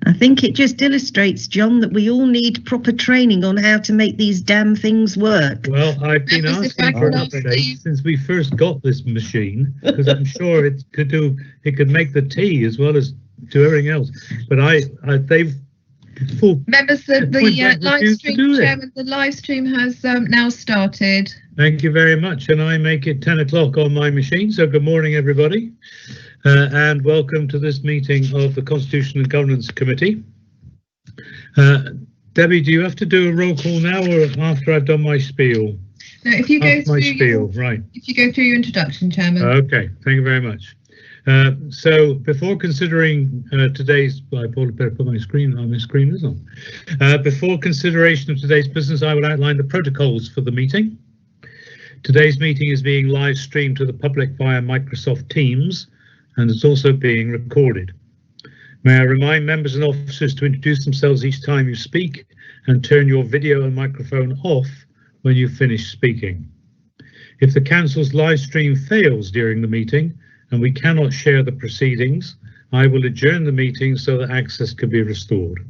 I think it just illustrates, John, that we all need proper training on how to make these damn things work. Well, I've been asking for an update since we first got this machine, because I'm sure it could make the tea as well as do everything else. But they've members of the live stream, Chairman, the live stream has now started. Thank you very much, and I make it 10 o'clock on my machine. So good morning, everybody. And welcome to this meeting of the Constitution and Governance Committee. Debbie, do you have to do a roll call now or after I've done my spiel? No, if you go through if you go through your introduction, Chairman. Okay, thank you very much. So before considering today's, I better put my screen on. My screen is on. Before consideration of today's business, I will outline the protocols for the meeting. Today's meeting is being live streamed to the public via Microsoft Teams, and it's also being recorded. May I remind members and officers to introduce themselves each time you speak and turn your video and microphone off when you finish speaking. If the Council's live stream fails during the meeting and we cannot share the proceedings, I will adjourn the meeting so that access can be restored.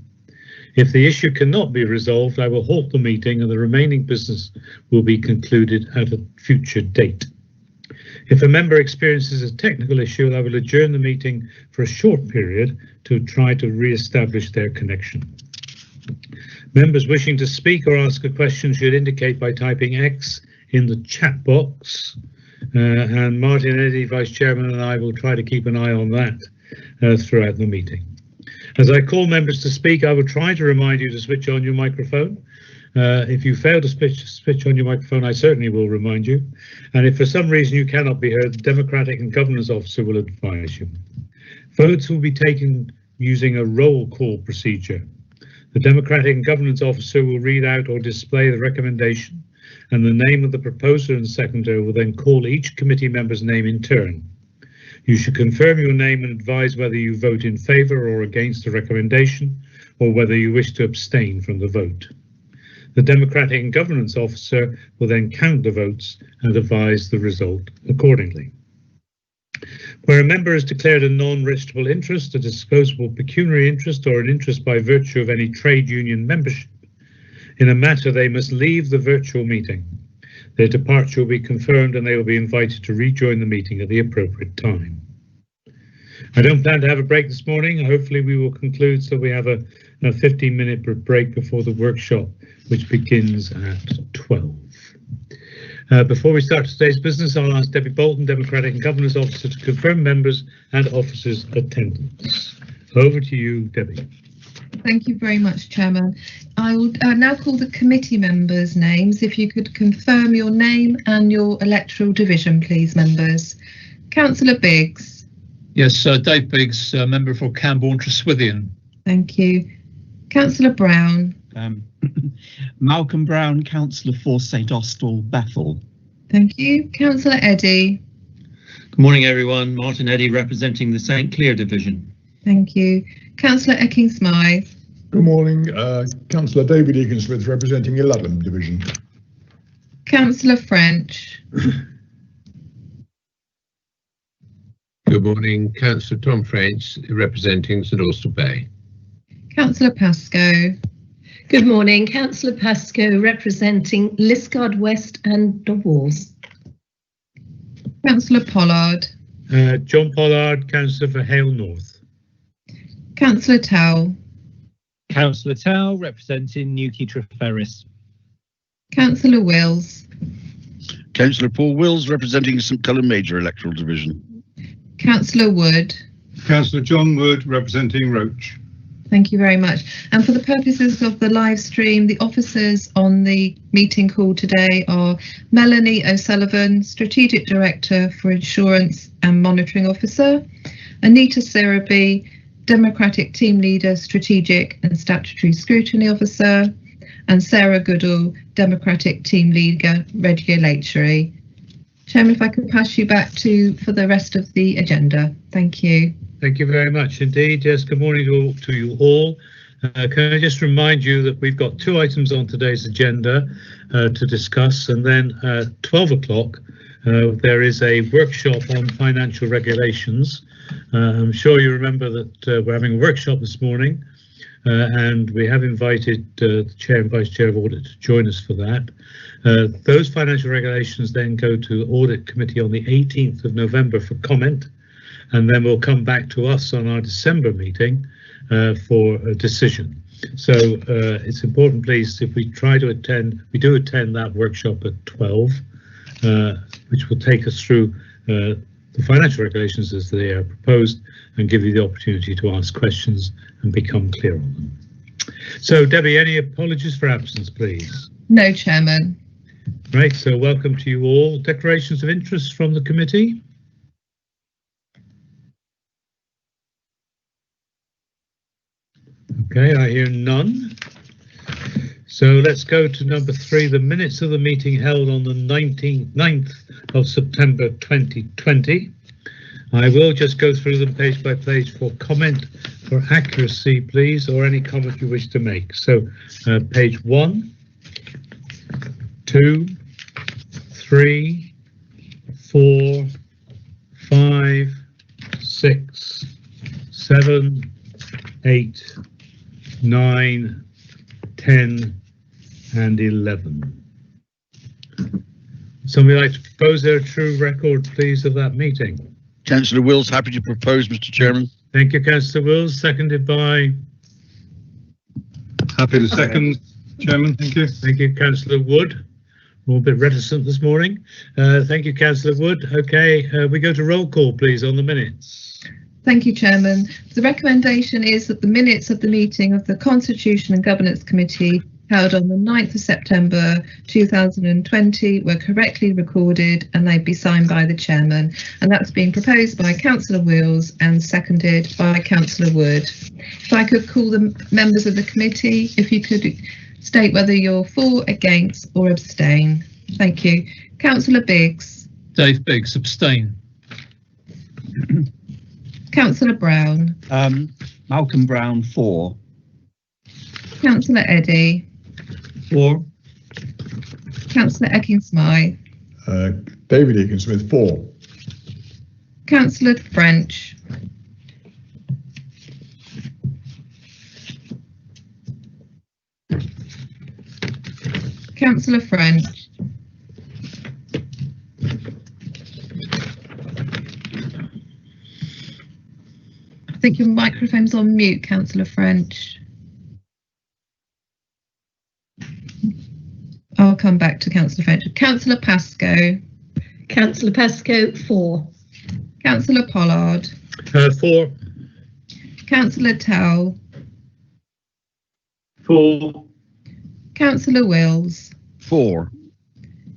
If the issue cannot be resolved, I will halt the meeting and the remaining business will be concluded at a future date. If a member experiences a technical issue, I will adjourn the meeting for a short period to try to re-establish their connection. Members wishing to speak or ask a question should indicate by typing X in the chat box, and Martin Eddy, Vice Chairman, and I will try to keep an eye on that throughout the meeting. As I call members to speak, I will try to remind you to switch on your microphone. If you fail to switch on your microphone, I certainly will remind you. And if for some reason you cannot be heard, the Democratic and Governance Officer will advise you. Votes will be taken using a roll call procedure. The Democratic and Governance Officer will read out or display the recommendation, and the name of the proposer and seconder will then call each committee member's name in turn. You should confirm your name and advise whether you vote in favour or against the recommendation, or whether you wish to abstain from the vote. The Democratic and Governance Officer will then count the votes and advise the result accordingly. Where a member has declared a non-registrable interest, a disposable pecuniary interest, or an interest by virtue of any trade union membership in a matter, they must leave the virtual meeting. Their departure will be confirmed and they will be invited to rejoin the meeting at the appropriate time. I don't plan to have a break this morning. Hopefully we will conclude so we have a 15-minute break before the workshop, which begins at 12. Before we start today's business, I'll ask Debbie Bolton, Democratic and Governance Officer, to confirm members and officers' attendance. Over to you, Debbie. Thank you very much, Chairman. I will now call the committee members' names. If you could confirm your name and your electoral division, please, members. Councillor Biggs. Yes, Dave Biggs, member for Camborne Treswithian. Thank you. Councillor Brown. Malcolm Brown, Councillor for St Austell, Bethel. Thank you. Councillor Eddy. Good morning, everyone. Martin Eddy, representing the St Cleer division. Thank you. Councillor Ecking-Smythe. Good morning. Councillor David Egan-Smith, representing the Ludlam division. Councillor French. Good morning. Councillor Tom French, representing St Austell Bay. Councillor Pascoe. Good morning. Councillor Pascoe, representing Liskeard West and Dovwalls. Councillor Pollard. John Pollard, Councillor for Hale North. Councillor Towell. Councillor Towell, representing Newquay Treferris. Councillor Wills. Councillor Paul Wills, representing St Cullen Major Electoral Division. Councillor Wood. Councillor John Wood, representing Roach. Thank you very much. And for the purposes of the live stream, the officers on the meeting call today are Melanie O'Sullivan, Strategic Director for Insurance and Monitoring Officer, Anita Siraby, Democratic Team Leader, Strategic and Statutory Scrutiny Officer, and Sarah Goodall, Democratic Team Leader, Regulatory. Chairman, if I could pass you back for the rest of the agenda. Thank you. Thank you very much indeed. Yes, good morning to you all. Can I just remind you that we've got two items on today's agenda to discuss, and then at 12 o'clock there is a workshop on financial regulations I'm sure you remember that we're having a workshop this morning, and we have invited the Chair and Vice Chair of Audit to join us for that. Those financial regulations then go to the Audit Committee on the 18th of November for comment, and then we'll come back to us on our December meeting for a decision. So it's important, please, if we try to attend, we do attend that workshop at 12, which will take us through the financial regulations as they are proposed and give you the opportunity to ask questions and become clear on them. So, Debbie, any apologies for absence, please? No, Chairman. Right, so welcome to you all. Declarations of interest from the committee? Okay, I hear none. So let's go to number 3, the minutes of the meeting held on the 9th of September 2020. I will just go through them page by page for comment for accuracy, please, or any comment you wish to make. So page 1, 2, 3, 4, 5, 6, 7, 8, 9, 10 and 11. Somebody like to propose their true record, please, of that meeting? Councillor Wills, happy to propose, Mr. Chairman. Thank you, Councillor Wills. Seconded by? Happy to second, Chairman. Thank you. Thank you, Councillor Wood. We're a bit reticent this morning. Thank you, Councillor Wood. Okay, we go to roll call, please, on the minutes. Thank you, Chairman. The recommendation is that the minutes of the meeting of the Constitution and Governance Committee held on the 9th of September 2020 were correctly recorded and they be signed by the Chairman. And that's been proposed by Councillor Wills and seconded by Councillor Wood. If I could call the members of the committee, if you could state whether you're for, against or abstain. Thank you. Councillor Biggs. Dave Biggs, abstain. Councillor Brown. Malcolm Brown, 4. Councillor Eddy. 4. Councillor Ekin-Smythe. David Egan-Smith, 4. Councillor French. Councillor French. I think your microphone's on mute, Councillor French. I'll come back to Councillor French. Councillor Pascoe. Councillor Pascoe, 4. Councillor Pollard. 4. Councillor Towell. 4. Councillor Wills. 4.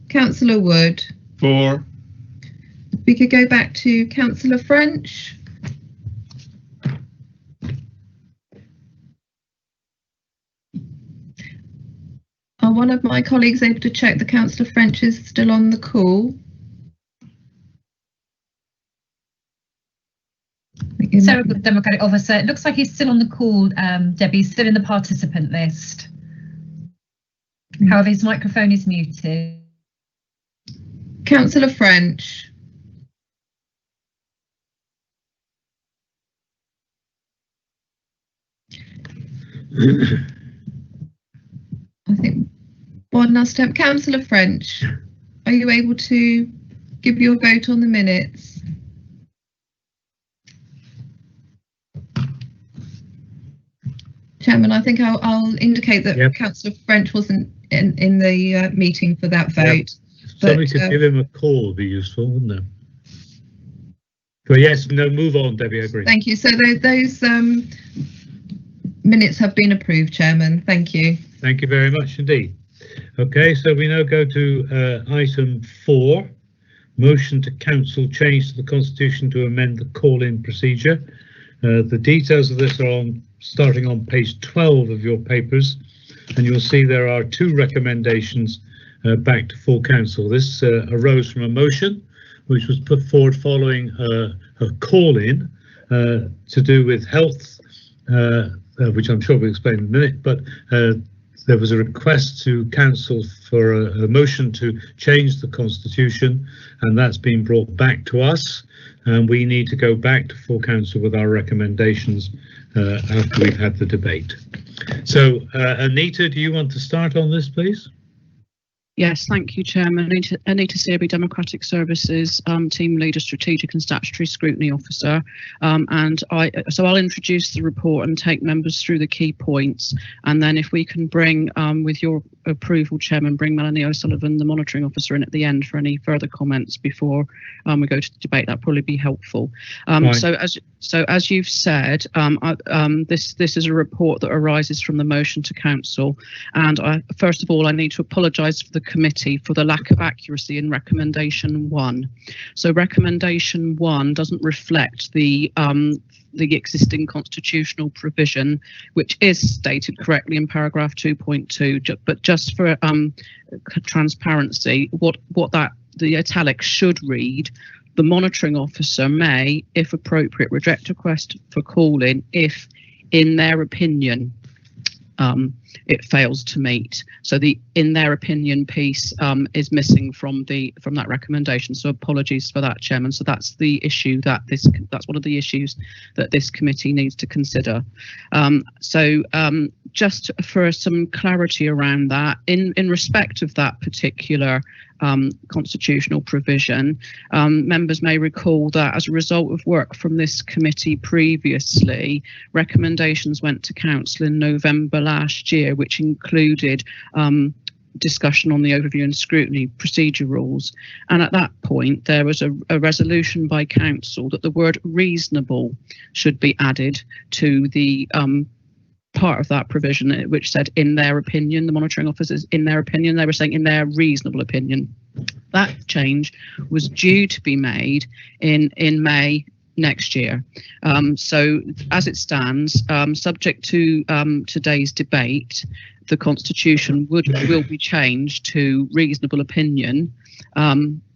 Councillor Wood. 4. We could go back to Councillor French. Are one of my colleagues able to check that Councillor French is still on the call? Sarah, Democratic Officer. It looks like he's still on the call, Debbie. He's still in the participant list. However, his microphone is muted. Councillor French. I think one last step. Councillor French, are you able to give your vote on the minutes? Chairman, I think I'll indicate that Councillor French wasn't in the meeting for that vote. Somebody could give him a call would be useful, wouldn't it? But yes, no, move on, Debbie, I agree. Thank you. So those minutes have been approved, Chairman. Thank you. Thank you very much indeed. Okay, so we now go to item 4, motion to council change to the Constitution to amend the call-in procedure. The details of this are starting on page 12 of your papers, and you'll see there are 2 recommendations back to full council. This arose from a motion which was put forward following a call-in to do with health, which I'm sure we'll explain in a minute, but there was a request to council for a motion to change the constitution, and that's been brought back to us, and we need to go back to full council with our recommendations after we've had the debate. So Anita, do you want to start on this, please? Yes, thank you, Chairman. Anita Searby, Democratic Services, Team Leader, Strategic and Statutory Scrutiny Officer. So I'll introduce the report and take members through the key points. And then if we can bring, with your approval, Chairman, bring Melanie O'Sullivan, the Monitoring Officer, in at the end for any further comments before we go to the debate, that'd probably be helpful. So as you've said, this is a report that arises from the motion to council. And first of all, I need to apologise for the committee for the lack of accuracy in recommendation 1. So recommendation 1 doesn't reflect the existing constitutional provision, which is stated correctly in paragraph 2.2, but just for transparency, what the italic should read: the monitoring officer may, if appropriate, reject a request for call-in if, in their opinion, it fails to meet. So the "in their opinion" piece is missing from that recommendation. So apologies for that, Chairman. So that's the issue that's one of the issues that this committee needs to consider. Just for some clarity around that, in respect of that particular constitutional provision, members may recall that as a result of work from this committee previously, recommendations went to council in November last year, which included discussion on the overview and scrutiny procedure rules. And at that point, there was a resolution by council that the word reasonable should be added to the part of that provision, which said "in their opinion." The monitoring officers, in their opinion, they were saying "in their reasonable opinion." That change was due to be made in May next year. So as it stands, subject to today's debate, the constitution will be changed to reasonable opinion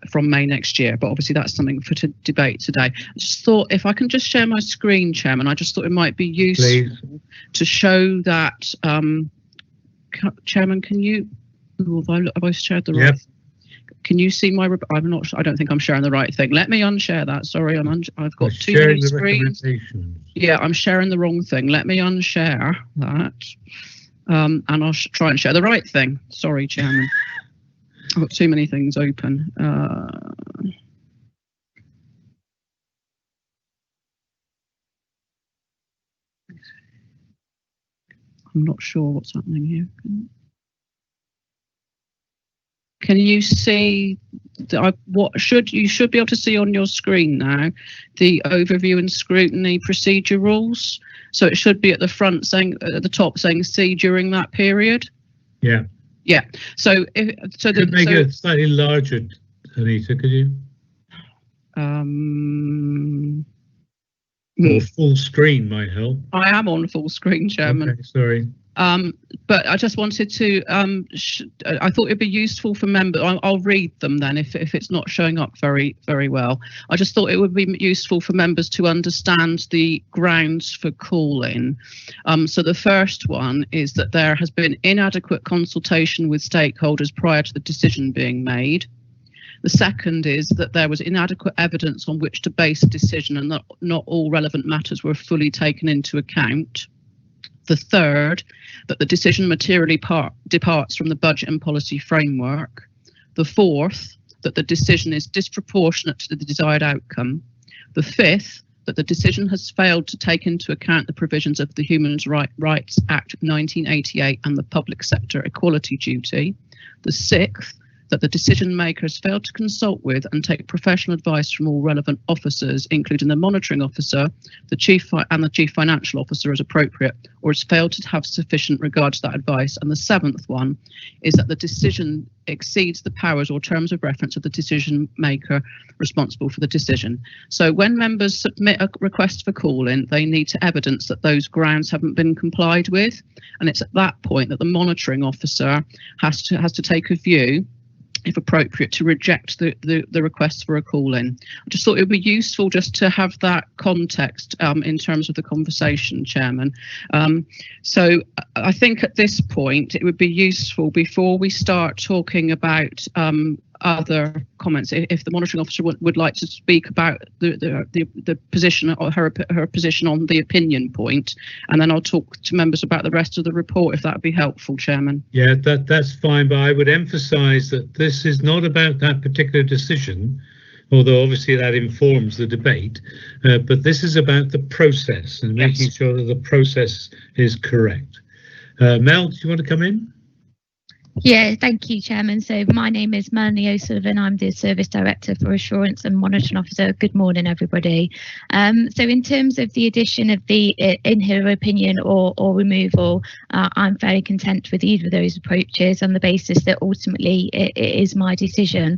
from May next year, but obviously that's something for debate today. I just thought, if I can just share my screen, Chairman, I just thought it might be useful to show that. Chairman, can you? Have I shared the right? Can you see my? I'm not. I don't think I'm sharing the right thing. Let me unshare that. Sorry, I've got too many screens. Yeah, I'm sharing the wrong thing. Let me unshare that, and I'll try and share the right thing. Sorry, Chairman. I've got too many things open. I'm not sure what's happening here. Can you see you should be able to see on your screen now, the overview and scrutiny procedure rules. So it should be at the front saying, at the top saying "see during that period." Yeah. Yeah. So could make it slightly larger, Anita, could you? Or full screen might help. I am on full screen, Chairman. Okay, sorry. But I just wanted to, I thought it'd be useful for members. I'll read them then if it's not showing up very, very well. I just thought it would be useful for members to understand the grounds for call-in. So the first one is that there has been inadequate consultation with stakeholders prior to the decision being made. The second is that there was inadequate evidence on which to base a decision and that not all relevant matters were fully taken into account. The third, that the decision materially departs from the budget and policy framework. The fourth, that the decision is disproportionate to the desired outcome. The fifth, that the decision has failed to take into account the provisions of the Human Rights Act 1988 and the Public Sector Equality Duty. The sixth, that the decision maker has failed to consult with and take professional advice from all relevant officers, including the monitoring officer, the chief financial officer as appropriate, or has failed to have sufficient regard to that advice. And the seventh one is that the decision exceeds the powers or terms of reference of the decision maker responsible for the decision. So when members submit a request for call-in, they need to evidence that those grounds haven't been complied with. And it's at that point that the monitoring officer has to take a view if appropriate, to reject the request for a call-in. I just thought it would be useful just to have that context in terms of the conversation, Chairman. So I think at this point it would be useful, before we start talking about other comments, if the monitoring officer would like to speak about the position, or her position on the opinion point, and then I'll talk to members about the rest of the report, if that would be helpful, Chairman. Yeah, that's fine, but I would emphasise that this is not about that particular decision, although obviously that informs the debate, but this is about the process and making sure that the process is correct. Mel, do you want to come in? Yeah, thank you, Chairman. So my name is Melanie O'Sullivan. I'm the Service Director for Assurance and Monitoring Officer. Good morning, everybody. So in terms of the addition of the in her opinion or removal, I'm very content with either of those approaches on the basis that ultimately it is my decision.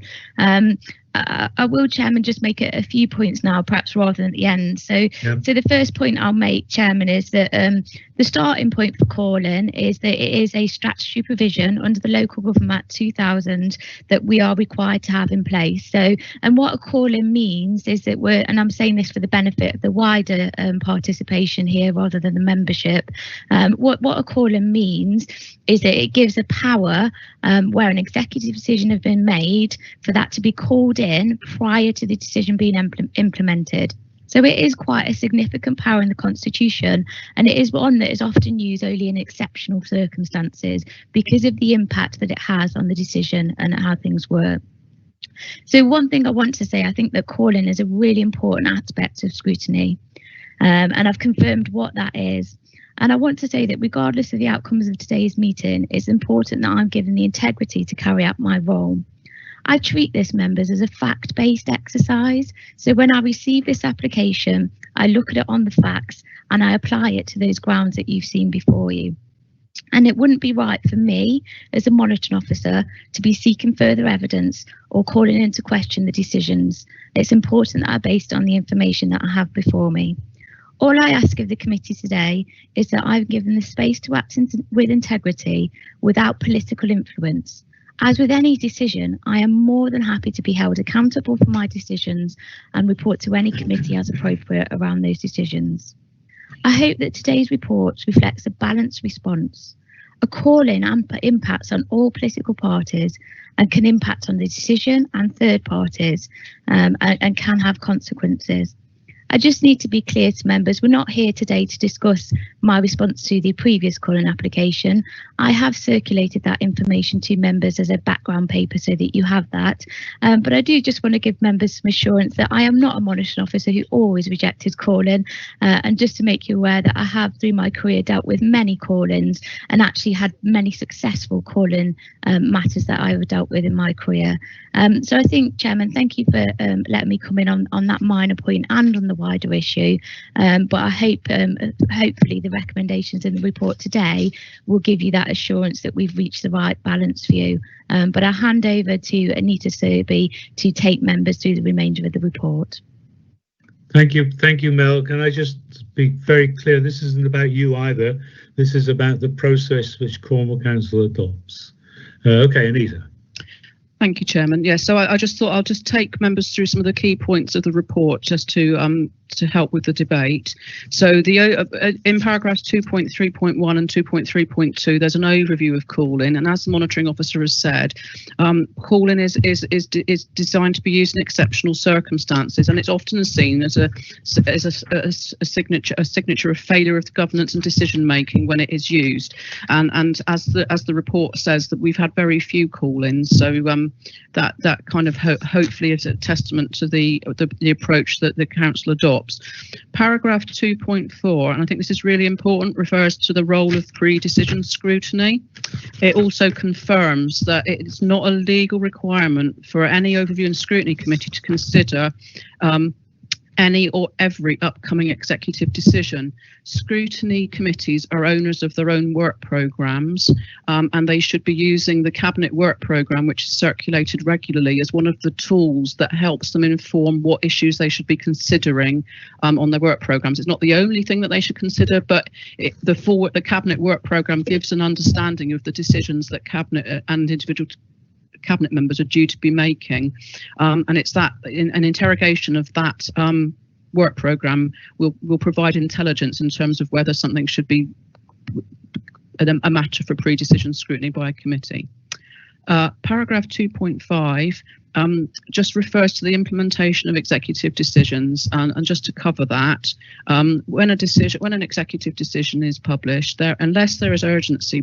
I will, Chairman, just make a few points now, perhaps rather than at the end. So the first point I'll make, Chairman, is that the starting point for calling is that it is a statutory provision under the Local Government Act 2000 that we are required to have in place. So, and what a call-in means is that we're, and I'm saying this for the benefit of the wider participation here rather than the membership, what a call-in means is that it gives a power where an executive decision has been made for that to be called in prior to the decision being implemented. So it is quite a significant power in the Constitution, and it is one that is often used only in exceptional circumstances because of the impact that it has on the decision and how things work. So one thing I want to say, I think that calling is a really important aspect of scrutiny, and I've confirmed what that is. And I want to say that regardless of the outcomes of today's meeting, it's important that I'm given the integrity to carry out my role. I treat this, members, as a fact-based exercise. So when I receive this application, I look at it on the facts and I apply it to those grounds that you've seen before you. And it wouldn't be right for me as a monitoring officer to be seeking further evidence or calling into question the decisions. It's important that are based on the information that I have before me. All I ask of the committee today is that I've given the space to act with integrity without political influence. As with any decision, I am more than happy to be held accountable for my decisions and report to any committee as appropriate around those decisions. I hope that today's report reflects a balanced response. A call-in impacts on all political parties and can impact on the decision and third parties and can have consequences. I just need to be clear to members, we're not here today to discuss my response to the previous call-in application. I have circulated that information to members as a background paper so that you have that. But I do just want to give members some assurance that I am not a monitoring officer who always rejected call-in. And just to make you aware that I have, through my career, dealt with many call-ins and actually had many successful call-in matters that I have dealt with in my career. So I think, Chairman, thank you for letting me come in on that minor point and on the wider issue, but I hope hopefully the recommendations in the report today will give you that assurance that we've reached the right balance for you. But I'll hand over to Anita Serby to take members through the remainder of the report. Thank you, Mel. Can I just be very clear? This isn't about you either. This is about the process which Cornwall Council adopts. Okay, Anita. Thank you, Chairman. Yes, so I just thought I'll just take members through some of the key points of the report just to help with the debate. So the in paragraphs 2.3.1 and 2.3.2, there's an overview of call-in, and as the monitoring officer has said, call-in is designed to be used in exceptional circumstances, and it's often seen as a signature of failure of governance and decision making when it is used. And as the report says, that we've had very few call-ins, so that kind of hopefully is a testament to the approach that the council adopts. Paragraph 2.4, and I think this is really important, refers to the role of pre-decision scrutiny. It also confirms that it's not a legal requirement for any overview and scrutiny committee to consider any or every upcoming executive decision. Scrutiny committees are owners of their own work programmes, and they should be using the Cabinet Work Programme, which is circulated regularly, as one of the tools that helps them inform what issues they should be considering on their work programmes. It's not the only thing that they should consider, but the Cabinet Work Programme gives an understanding of the decisions that Cabinet and individual cabinet members are due to be making, and it's that an interrogation of that work programme will provide intelligence in terms of whether something should be a matter for pre-decision scrutiny by a committee. Paragraph 2.5 just refers to the implementation of executive decisions, and just to cover that, when an executive decision is published, unless urgency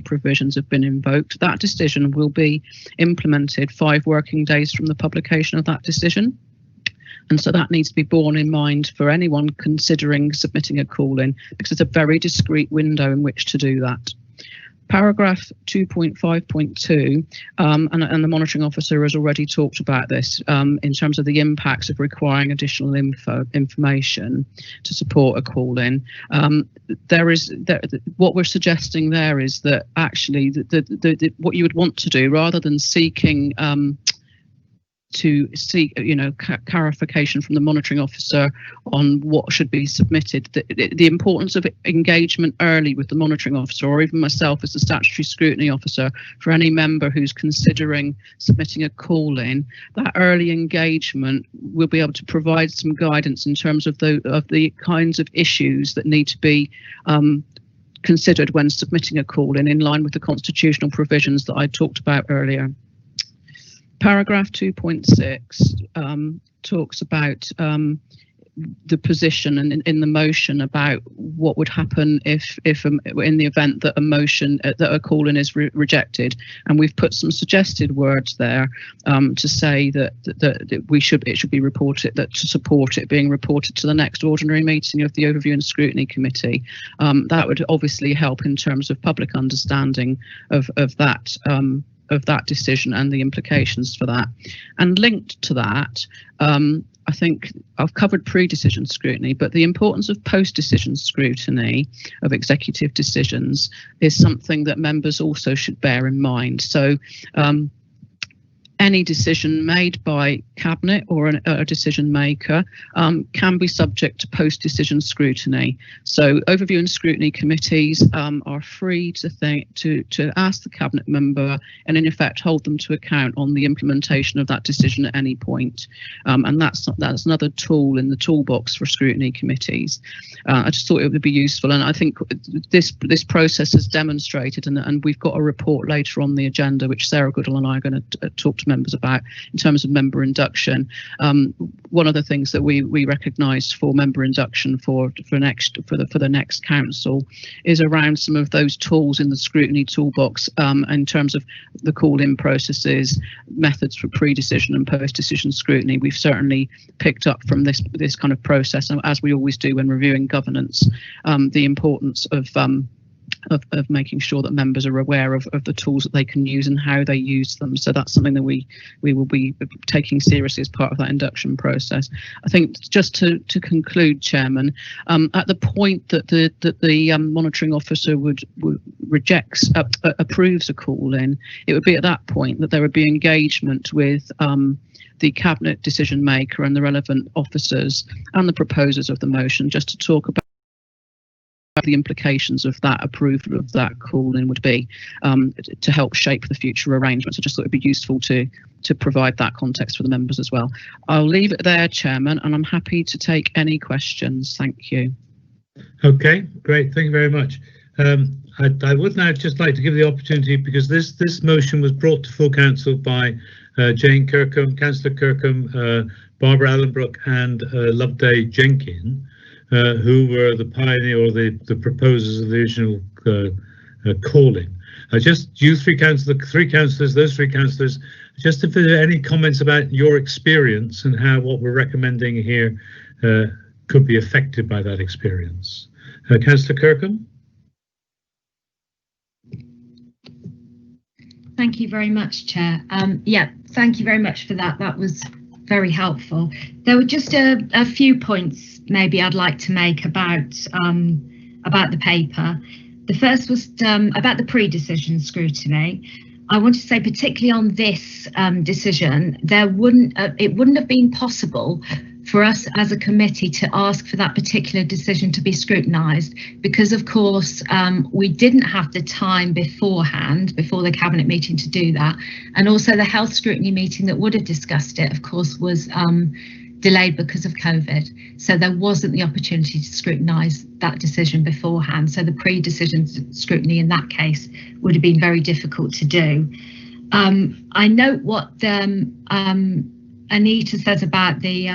provisions have been invoked, that decision will be implemented 5 working days from the publication of that decision. And so that needs to be borne in mind for anyone considering submitting a call-in, because it's a very discrete window in which to do that. Paragraph 2.5.2, and the monitoring officer has already talked about this in terms of the impacts of requiring additional information to support a call-in. What we're suggesting there is that actually what you would want to do, rather than seeking clarification from the monitoring officer on what should be submitted, the importance of engagement early with the monitoring officer, or even myself as the statutory scrutiny officer, for any member who's considering submitting a call-in, that early engagement will be able to provide some guidance in terms of the kinds of issues that need to be considered when submitting a call-in, in line with the constitutional provisions that I talked about earlier. Paragraph 2.6 talks about the position and in the motion about what would happen if in the event that a motion that a call-in is rejected, and we've put some suggested words there to say that it should be reported, that to support it being reported to the next ordinary meeting of the Overview and Scrutiny Committee. That would obviously help in terms of public understanding of that decision and the implications for that. And linked to that, I think I've covered pre-decision scrutiny, but the importance of post-decision scrutiny of executive decisions is something that members also should bear in mind. So any decision made by Cabinet or a decision maker can be subject to post-decision scrutiny. So Overview and Scrutiny Committees are free to ask the Cabinet member and in effect hold them to account on the implementation of that decision at any point. And that's another tool in the toolbox for scrutiny committees. I just thought it would be useful, and I think this process has demonstrated, and we've got a report later on the agenda which Sarah Goodall and I are going to talk to members about in terms of member induction. One of the things that we recognise for member induction for the next council is around some of those tools in the scrutiny toolbox in terms of the call-in processes, methods for pre-decision and post-decision scrutiny. We've certainly picked up from this kind of process, as we always do when reviewing governance, the importance of making sure that members are aware of the tools that they can use and how they use them. So that's something that we will be taking seriously as part of that induction process. I think just to conclude, Chairman, at the point that the monitoring officer approves a call-in, it would be at that point that there would be engagement with the Cabinet decision maker and the relevant officers and the proposers of the motion, just to talk about the implications of that approval of that call-in would be to help shape the future arrangements. I just thought it'd be useful to provide that context for the members as well. I'll leave it there, Chairman, and I'm happy to take any questions. Thank you. Okay, great. Thank you very much. I would now just like to give the opportunity, because this motion was brought to full council by Jane Kirkham, Councillor Kirkham, Barbara Allenbrook and Loveday Jenkin, who were the pioneer or the proposers of the original call-in. Just you three councillors, those three councillors, just if there are any comments about your experience and how what we're recommending here could be affected by that experience. Councillor Kirkham. Thank you very much, Chair. Yeah, thank you very much for that. That was very helpful. There were just a few points maybe I'd like to make about the paper. The first was about the pre-decision scrutiny. I want to say, particularly on this decision, it wouldn't have been possible for us as a committee to ask for that particular decision to be scrutinised, because of course we didn't have the time beforehand, before the cabinet meeting, to do that, and also the health scrutiny meeting that would have discussed it, of course, was delayed because of COVID. So there wasn't the opportunity to scrutinise that decision beforehand. So the pre-decision scrutiny in that case would have been very difficult to do. I note what Anita says about the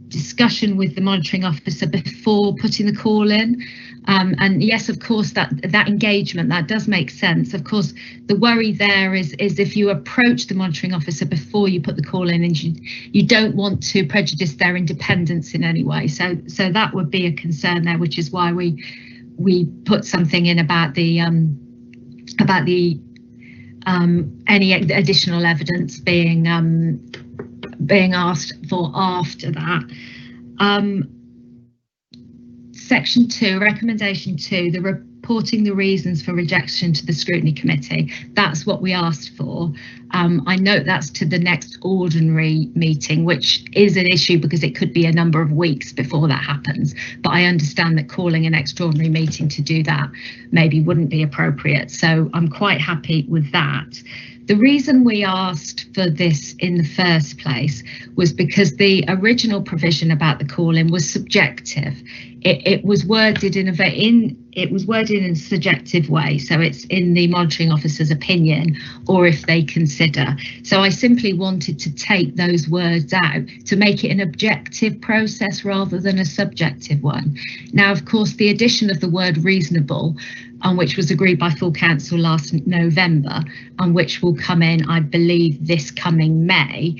discussion with the monitoring officer before putting the call in. And yes, of course, that engagement, that does make sense. Of course, the worry there is if you approach the monitoring officer before you put the call in, and you don't want to prejudice their independence in any way. So that would be a concern there, which is why we put something in about the any additional evidence being asked for after that. Section 2, recommendation 2, the reporting the reasons for rejection to the scrutiny committee. That's what we asked for. I note that's to the next ordinary meeting, which is an issue because it could be a number of weeks before that happens. But I understand that calling an extraordinary meeting to do that maybe wouldn't be appropriate. So I'm quite happy with that. The reason we asked for this in the first place was because the original provision about the call-in was subjective. It was worded in a subjective way, so it's in the monitoring officer's opinion, or if they consider. So I simply wanted to take those words out to make it an objective process rather than a subjective one. Now, of course, the addition of the word reasonable, which was agreed by full council last November, and which will come in, I believe, this coming May,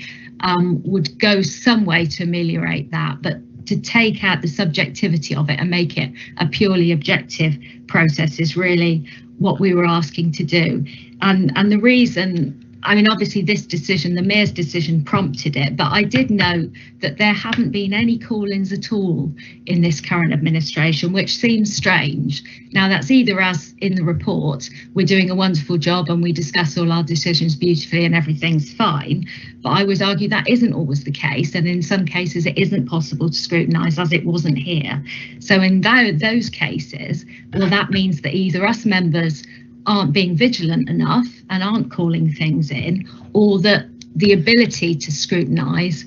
would go some way to ameliorate that. But to take out the subjectivity of it and make it a purely objective process is really what we were asking to do. And the reason, I mean, obviously this decision, the Mayor's decision, prompted it, but I did note that there haven't been any call-ins at all in this current administration, which seems strange. Now, that's either as in the report, we're doing a wonderful job and we discuss all our decisions beautifully and everything's fine, but I would argue that isn't always the case, and in some cases it isn't possible to scrutinise, as it wasn't here. So in those cases, well, that means that either us members aren't being vigilant enough and aren't calling things in, or that the ability to scrutinise,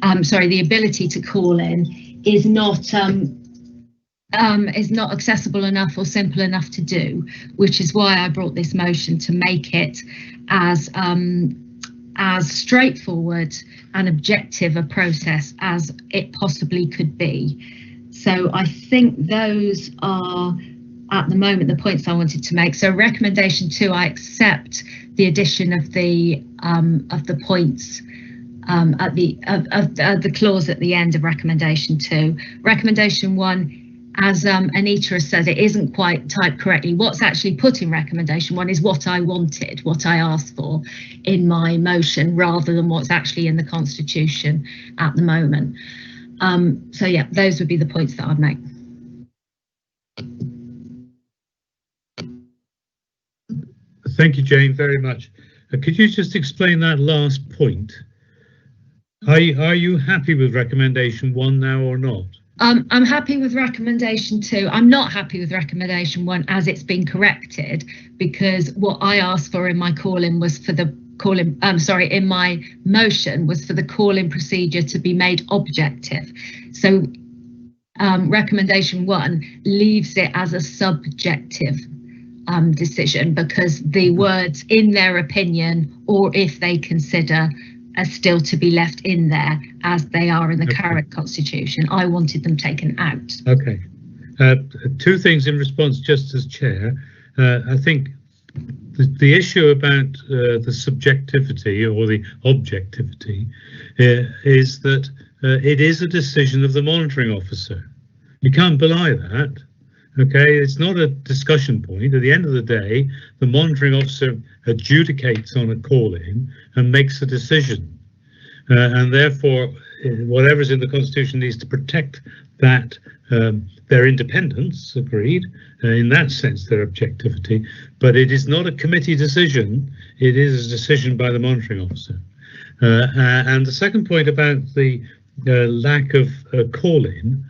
the ability to call in is not accessible enough or simple enough to do, which is why I brought this motion to make it as straightforward and objective a process as it possibly could be. So I think those are, at the moment, the points I wanted to make. So recommendation 2, I accept the addition of the points at the clause at the end of recommendation 2. Recommendation 1, as Anita has said, it isn't quite typed correctly. What's actually put in recommendation 1 is what I wanted, what I asked for in my motion, rather than what's actually in the Constitution at the moment. So yeah, those would be the points that I'd make. Thank you, Jane, very much. Could you just explain that last point? Are you happy with recommendation 1 now or not? I'm happy with recommendation 2. I'm not happy with recommendation 1 as it's been corrected, because what I asked for in my call-in was for the call-in, in my motion was for the call-in procedure to be made objective. So recommendation 1 leaves it as a subjective decision, because the words "in their opinion" or "if they consider" are still to be left in there as they are in the current Constitution. I wanted them taken out. Okay. 2 things in response, just as chair. I think the issue about the subjectivity or the objectivity is that it is a decision of the monitoring officer. You can't belie that. Okay, it's not a discussion point. At the end of the day, the monitoring officer adjudicates on a call-in and makes a decision. And therefore, whatever's in the Constitution needs to protect that, their independence, agreed, in that sense, their objectivity. But it is not a committee decision. It is a decision by the monitoring officer. And the second point about the lack of call-in,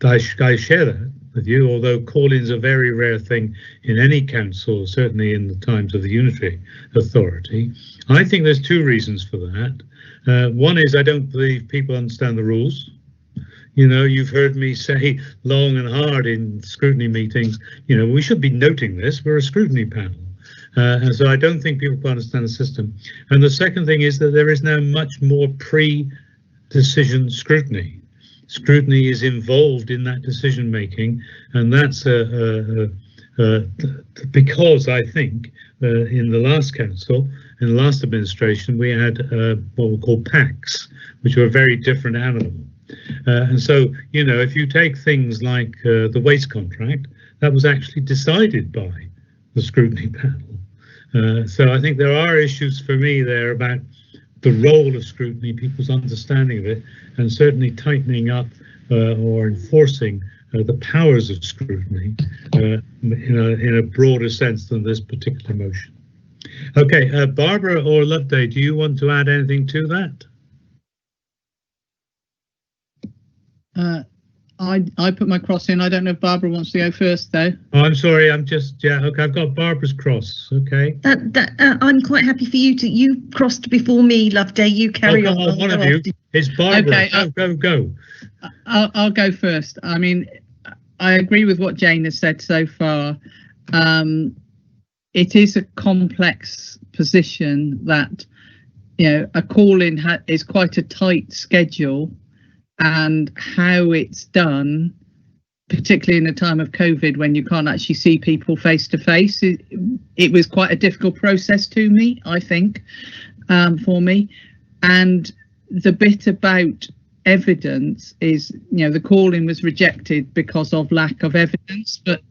I share that with you, although call-ins are a very rare thing in any council, certainly in the times of the unitary authority. I think there's two reasons for that. One is I don't believe people understand the rules. You know, you've heard me say long and hard in scrutiny meetings, you know, we should be noting this, we're a scrutiny panel. And so I don't think people understand the system. And the second thing is that there is now much more pre-decision scrutiny. Scrutiny is involved in that decision making, and that's because I think in the last council, in the last administration, we had what we call PACs, which were a very different animal. And so, you know, if you take things like the waste contract, that was actually decided by the scrutiny panel. So I think there are issues for me there about the role of scrutiny, people's understanding of it, and certainly tightening up or enforcing the powers of scrutiny in a broader sense than this particular motion. Okay, Barbara or Loveday, do you want to add anything to that? I put my cross in. I don't know if Barbara wants to go first, though. Oh, I'm sorry. I'm just, yeah, okay, I've got Barbara's cross. Okay. I'm quite happy for you to, you crossed before me, Loveday. You carry on. One of you. It's Barbara. Okay, go. I'll go first. I mean, I agree with what Jane has said so far. It is a complex position that, you know, a call-in is quite a tight schedule. And how it's done, particularly in a time of COVID when you can't actually see people face to face, it was quite a difficult process to me, I think, for me. And the bit about evidence is, you know, the call-in was rejected because of lack of evidence, but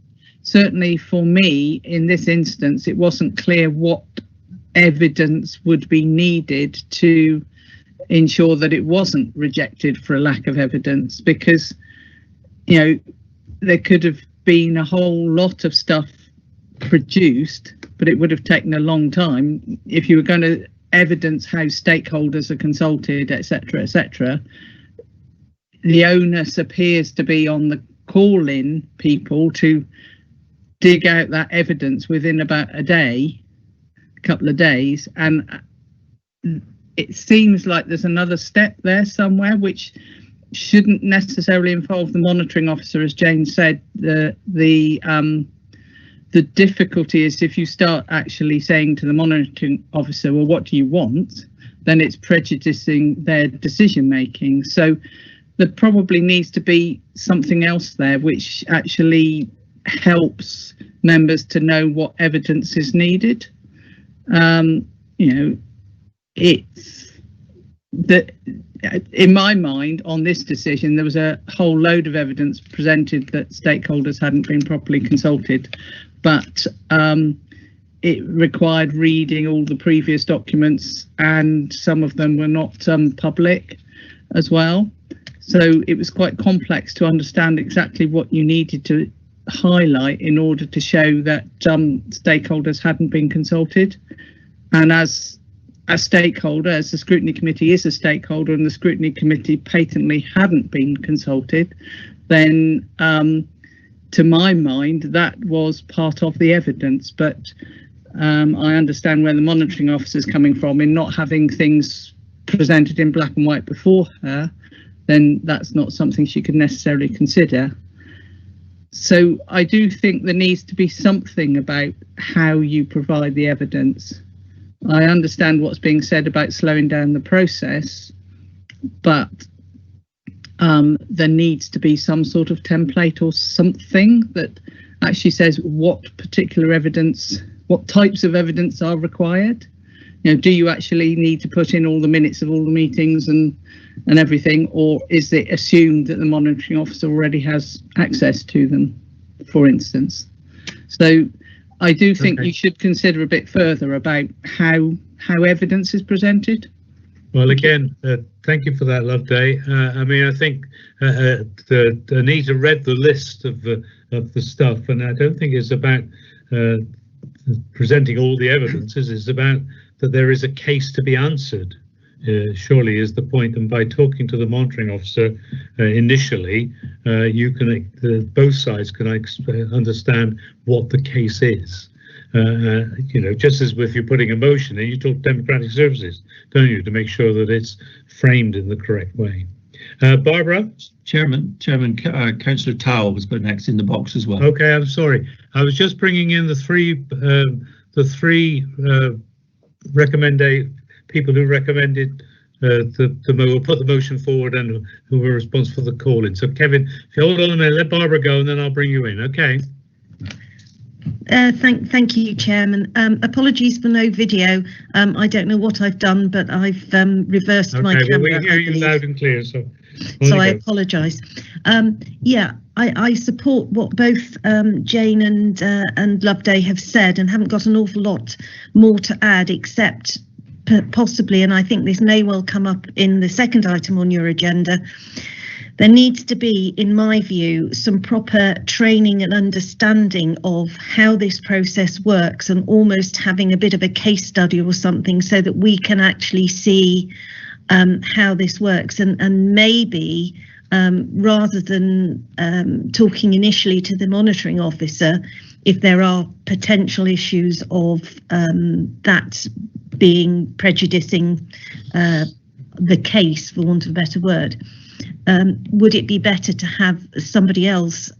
certainly for me, in this instance, it wasn't clear what evidence would be needed to ensure that it wasn't rejected for a lack of evidence, because, you know, there could have been a whole lot of stuff produced, but it would have taken a long time if you were going to evidence how stakeholders are consulted, etc., etc. The onus appears to be on the call-in people to dig out that evidence within about a couple of days, and it seems like there's another step there somewhere which shouldn't necessarily involve the monitoring officer, as Jane said. The difficulty is if you start actually saying to the monitoring officer, well, what do you want? Then it's prejudicing their decision making. So there probably needs to be something else there which actually helps members to know what evidence is needed. You know, it's that in my mind on this decision there was a whole load of evidence presented that stakeholders hadn't been properly consulted, but it required reading all the previous documents, and some of them were not public as well, so it was quite complex to understand exactly what you needed to highlight in order to show that stakeholders hadn't been consulted. And as a stakeholder, as the scrutiny committee is a stakeholder, and the scrutiny committee patently hadn't been consulted, then to my mind that was part of the evidence. But I understand where the monitoring officer is coming from in not having things presented in black and white before her, then that's not something she could necessarily consider. So I do think there needs to be something about how you provide the evidence. I understand what's being said about slowing down the process, but there needs to be some sort of template or something that actually says what particular evidence, what types of evidence are required. You know, do you actually need to put in all the minutes of all the meetings and everything, or is it assumed that the monitoring officer already has access to them, for instance? So I do think you should consider a bit further about how evidence is presented. Well, again, thank you for that, Loveday. I mean, I think Anita read the list of the stuff, and I don't think it's about presenting all the evidence. It's about that there is a case to be answered. surely is the point. And by talking to the monitoring officer initially, you can both sides can understand what the case is. You know, just as if you're putting a motion in, you talk democratic services, don't you, to make sure that it's framed in the correct way. Barbara? Chairman, Councillor Towell was put next in the box as well. Okay, I'm sorry. I was just bringing in the three people who recommended put the motion forward and who were responsible for the call-in. So Kevin, if you hold on a minute, let Barbara go and then I'll bring you in. Okay. Thank you, Chairman. Apologies for no video. I don't know what I've done, but I've reversed my camera. Well, we hear you loud and clear, so I apologise. Yeah, I support what both Jane and Loveday have said, and haven't got an awful lot more to add, except possibly, and I think this may well come up in the second item on your agenda, there needs to be, in my view, some proper training and understanding of how this process works, and almost having a bit of a case study or something so that we can actually see how this works, and maybe rather than talking initially to the monitoring officer, if there are potential issues of that being prejudicing the case, for want of a better word, would it be better to have somebody else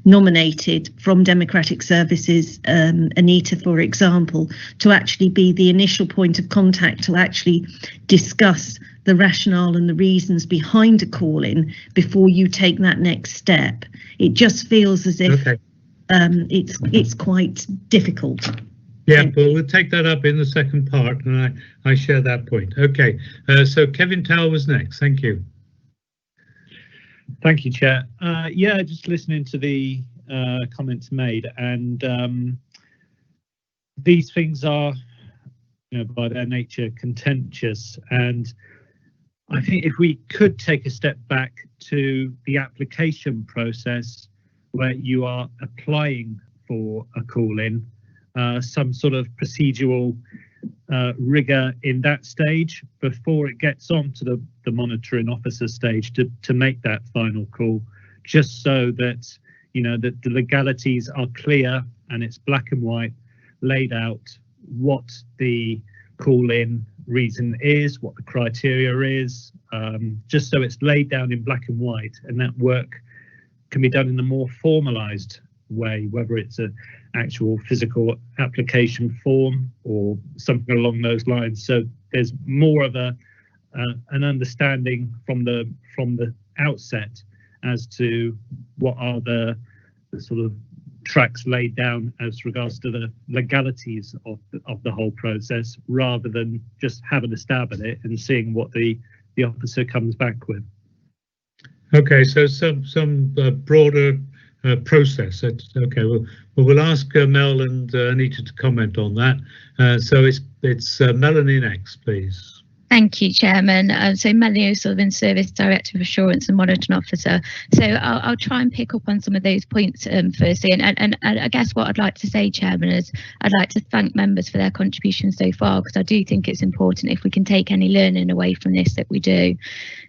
nominated from Democratic Services, Anita, for example, to actually be the initial point of contact to actually discuss the rationale and the reasons behind a call-in before you take that next step? It just feels as if it's quite difficult. Yeah, but we'll take that up in the second part, and I share that point. Okay, so Kevin Towell was next. Thank you. Thank you, Chair. Yeah, just listening to the comments made, and these things are, you know, by their nature contentious, and I think if we could take a step back to the application process where you are applying for a call-in, some sort of procedural rigor in that stage before it gets on to the monitoring officer stage to make that final call, just so that, you know, that the legalities are clear and it's black and white laid out what the call-in reason is, what the criteria is, just so it's laid down in black and white, and that work can be done in a more formalized way, whether it's an actual physical application form or something along those lines. So there's more of an understanding from the outset as to what are the sort of tracks laid down as regards to the legalities of the whole process, rather than just having a stab at it and seeing what the officer comes back with. Okay, so some broader process. Okay, we'll ask Mel and Anita to comment on that. So it's Melanie next, please. Thank you, Chairman. So Melanie O'Sullivan, Service Director of Assurance and Monitoring Officer. So I'll try and pick up on some of those points firstly. And I guess what I'd like to say, Chairman, is I'd like to thank members for their contributions so far, because I do think it's important, if we can take any learning away from this, that we do.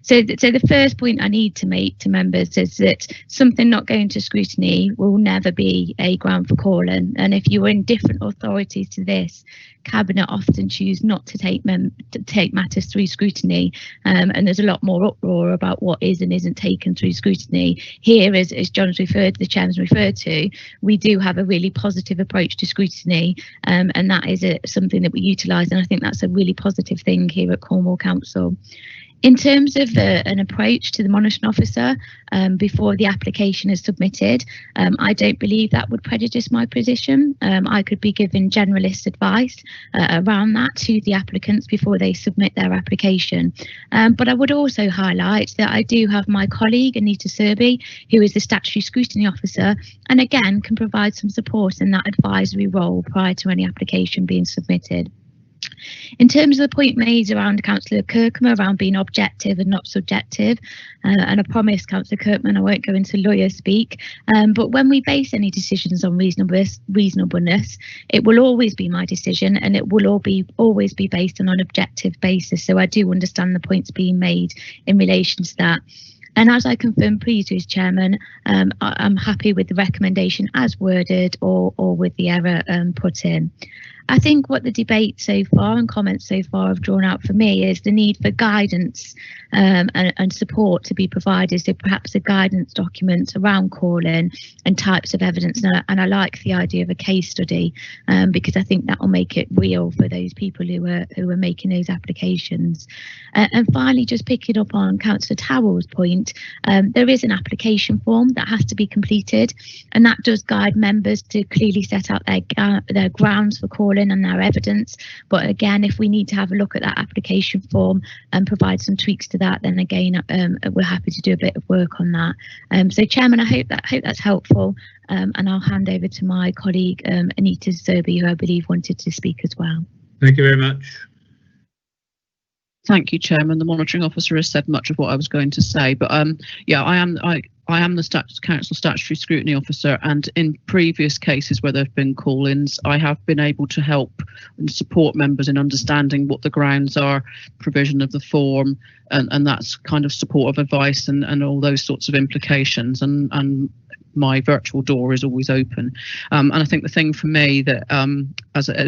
So the first point I need to make to members is that something not going to scrutiny will never be a ground for calling. And if you are in different authorities to this, Cabinet often choose not to take matters through scrutiny, and there's a lot more uproar about what is and isn't taken through scrutiny. Here, as John's referred, the Chairman's referred to, we do have a really positive approach to scrutiny, and that is something that we utilise, and I think that's a really positive thing here at Cornwall Council. In terms of an approach to the monitoring officer before the application is submitted, I don't believe that would prejudice my position. I could be given generalist advice around that to the applicants before they submit their application. But I would also highlight that I do have my colleague, Anita Serby, who is the statutory scrutiny officer, and again can provide some support in that advisory role prior to any application being submitted. In terms of the point made around Councillor Kirkham around being objective and not subjective, and I promise Councillor Kirkman I won't go into lawyer speak, but when we base any decisions on reasonableness, it will always be my decision, and it will always be based on an objective basis. So I do understand the points being made in relation to that. And as I confirmed previously as Chairman, I'm happy with the recommendation as worded or with the error put in. I think what the debate so far and comments so far have drawn out for me is the need for guidance and support to be provided. So perhaps a guidance document around calling and types of evidence. And I like the idea of a case study because I think that will make it real for those people who are making those applications. And finally, just picking up on Councillor Towell's point, there is an application form that has to be completed, and that does guide members to clearly set out their grounds for calling and their evidence. But again, if we need to have a look at that application form and provide some tweaks to that, then again, we're happy to do a bit of work on that. So Chairman, I hope that's helpful, and I'll hand over to my colleague Anita Zerby, who I believe wanted to speak as well. Thank you very much. Thank you, Chairman. The monitoring officer has said much of what I was going to say, but yeah, I am the Council Statutory Scrutiny Officer, and in previous cases where there have been call-ins, I have been able to help and support members in understanding what the grounds are, provision of the form, and that's kind of supportive advice and all those sorts of implications. And my virtual door is always open. And I think the thing for me that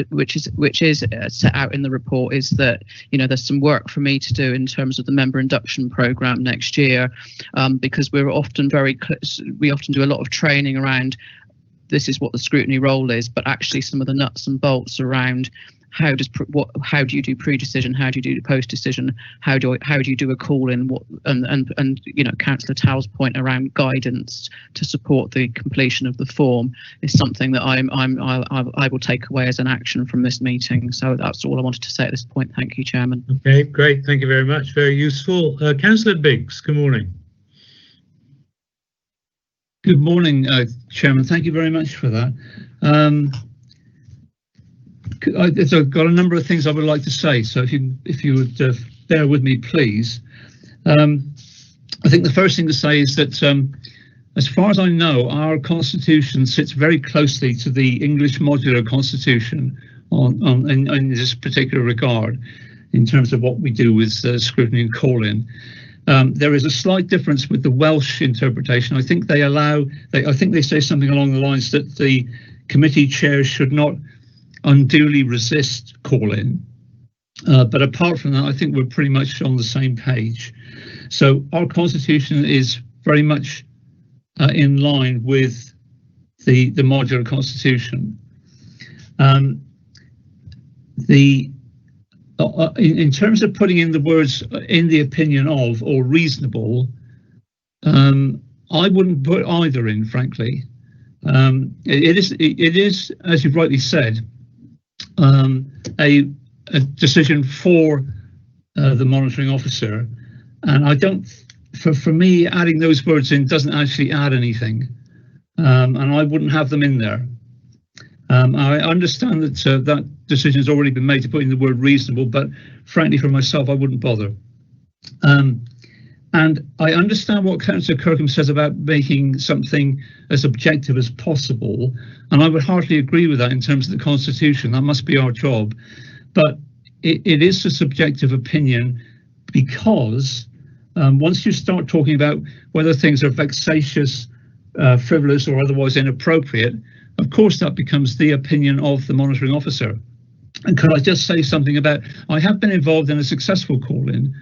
which is set out in the report is that, you know, there's some work for me to do in terms of the member induction programme next year, because we often do a lot of training around this is what the scrutiny role is, but actually some of the nuts and bolts around how do you do pre-decision, how do you do post-decision, how do you do a call-in, what and you know, Councillor Towell's point around guidance to support the completion of the form is something that I will take away as an action from this meeting. So that's all I wanted to say at this point. Thank you, Chairman. Okay, great. Thank you very much. Very useful. Councillor Biggs, good morning. Good morning, Chairman. Thank you very much for that. I've got a number of things I would like to say, so if you would bear with me, please. I think the first thing to say is that, as far as I know, our constitution sits very closely to the English modular constitution in this particular regard, in terms of what we do with scrutiny and call-in. There is a slight difference with the Welsh interpretation. I think they say something along the lines that the committee chairs should not unduly resist call-in, but apart from that, I think we're pretty much on the same page. So our constitution is very much in line with the modular constitution. In terms of putting in the words "in the opinion of" or "reasonable," I wouldn't put either in, frankly. It is, as you've rightly said, a decision for the monitoring officer, and I don't. For me, adding those words in doesn't actually add anything, and I wouldn't have them in there. I understand that that decision has already been made to put in the word "reasonable," but frankly, for myself, I wouldn't bother. And I understand what Councillor Kirkham says about making something as objective as possible, and I would hardly agree with that in terms of the Constitution. That must be our job, but it is a subjective opinion, because once you start talking about whether things are vexatious, frivolous or otherwise inappropriate, of course that becomes the opinion of the monitoring officer. And could I just say something about, I have been involved in a successful call-in,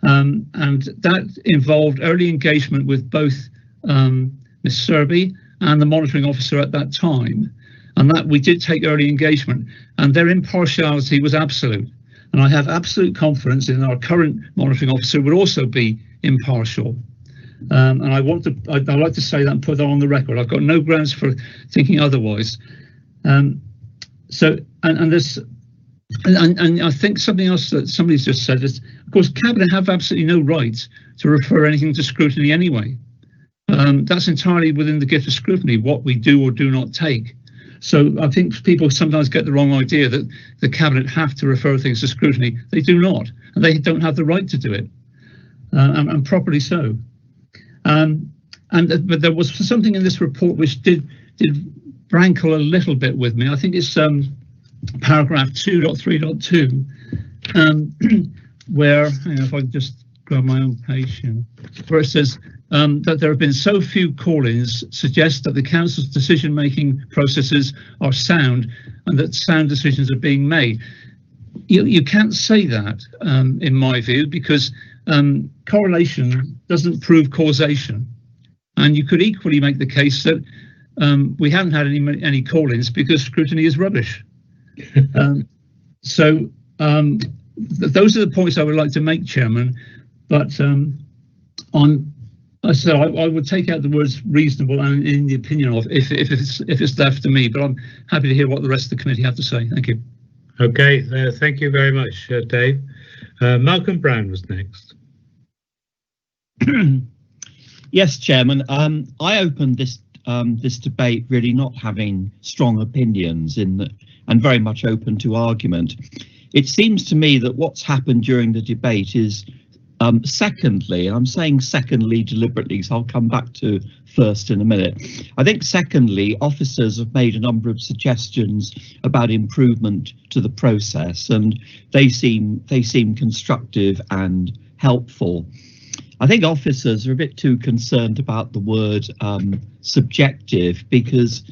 and that involved early engagement with both Ms. Serby and the monitoring officer at that time, and that we did take early engagement, and their impartiality was absolute. And I have absolute confidence in our current monitoring officer would also be impartial. And I'd like to say that and put that on the record. I've got no grounds for thinking otherwise. And I think something else that somebody's just said is, of course, Cabinet have absolutely no right to refer anything to scrutiny anyway. That's entirely within the gift of scrutiny, what we do or do not take. So I think people sometimes get the wrong idea that the Cabinet have to refer things to scrutiny. They do not, and they don't have the right to do it, and properly so. But there was something in this report which did rankle a little bit with me. I think it's paragraph 2.3.2, where, if I can just grab my own page here, where it says that there have been so few call-ins suggests that the council's decision-making processes are sound and that sound decisions are being made. You can't say that, in my view, because correlation doesn't prove causation. And you could equally make the case that we haven't had any call-ins because scrutiny is rubbish. Those are the points I would like to make, Chairman. But I would take out the words reasonable and in the opinion of if it's left to me. But I'm happy to hear what the rest of the committee have to say. Thank you. Okay, thank you very much, Dave. Malcolm Brown was next. Yes, Chairman. I opened this debate really not having strong opinions and very much open to argument. It seems to me that what's happened during the debate is, secondly, and I'm saying secondly deliberately, so I'll come back to first in a minute. I think secondly, officers have made a number of suggestions about improvement to the process, and they seem constructive and helpful. I think officers are a bit too concerned about the word subjective, because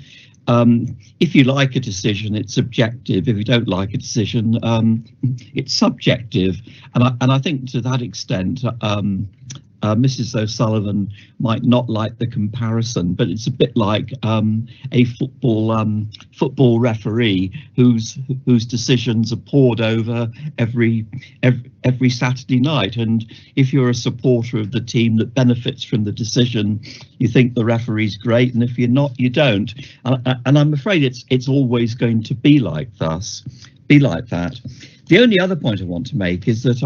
if you like a decision, it's subjective. If you don't like a decision, it's subjective. And I think to that extent, Mrs. O'Sullivan might not like the comparison, but it's a bit like a football referee whose decisions are poured over every Saturday night. And if you're a supporter of the team that benefits from the decision, you think the referee's great, and if you're not, you don't. And I'm afraid it's always going to be like that. The only other point I want to make is that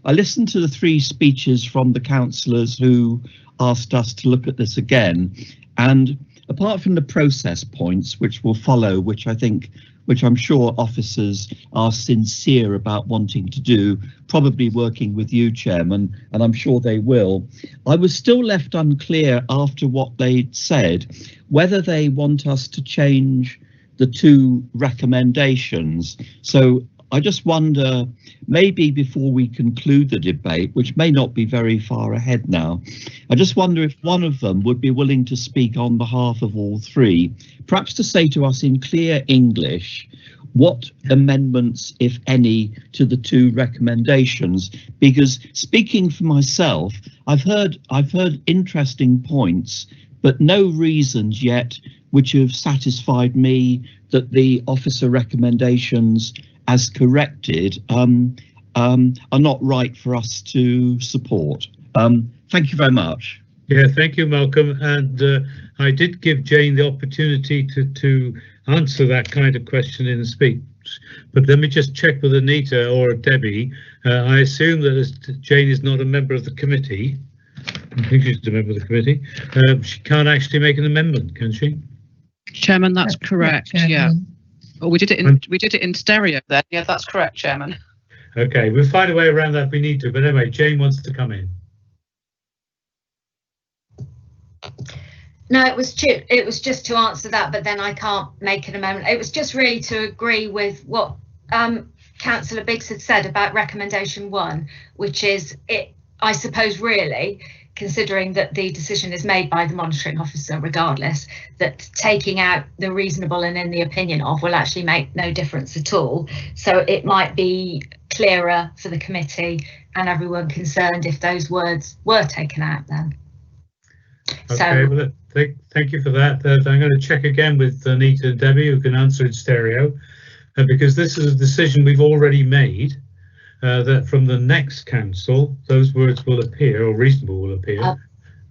I listened to the 3 speeches from the councillors who asked us to look at this again, and apart from the process points which will follow, which I'm sure officers are sincere about wanting to do, probably working with you, Chairman, and I'm sure they will, I was still left unclear after what they'd said whether they want us to change the 2 recommendations. So I just wonder, maybe before we conclude the debate, which may not be very far ahead now, I just wonder if one of them would be willing to speak on behalf of all 3, perhaps to say to us in clear English what amendments, if any, to the 2 recommendations. Because speaking for myself, I've heard interesting points, but no reasons yet which have satisfied me that the officer recommendations as corrected are not right for us to support. Thank you very much. Yeah, thank you, Malcolm. And I did give Jane the opportunity to answer that kind of question in the speech. But let me just check with Anita or Debbie. I assume that as Jane is not a member of the committee, I think she's a member of the committee, she can't actually make an amendment, can she? Chairman, that's correct. Yeah. Oh, we did it in stereo then. Yeah, that's correct, Chairman. Okay, we'll find a way around that if we need to. But anyway, Jane wants to come in. No, it was just to answer that, but then I can't make an amendment. It was just really to agree with what Councillor Biggs had said about recommendation 1, which is I suppose really, considering that the decision is made by the monitoring officer regardless, that taking out the reasonable and in the opinion of will actually make no difference at all. So it might be clearer for the committee and everyone concerned if those words were taken out then. Okay, well, thank you for that. I'm going to check again with Anita and Debbie, who can answer in stereo, because this is a decision we've already made. That from the next council, those words will appear, or reasonable will appear.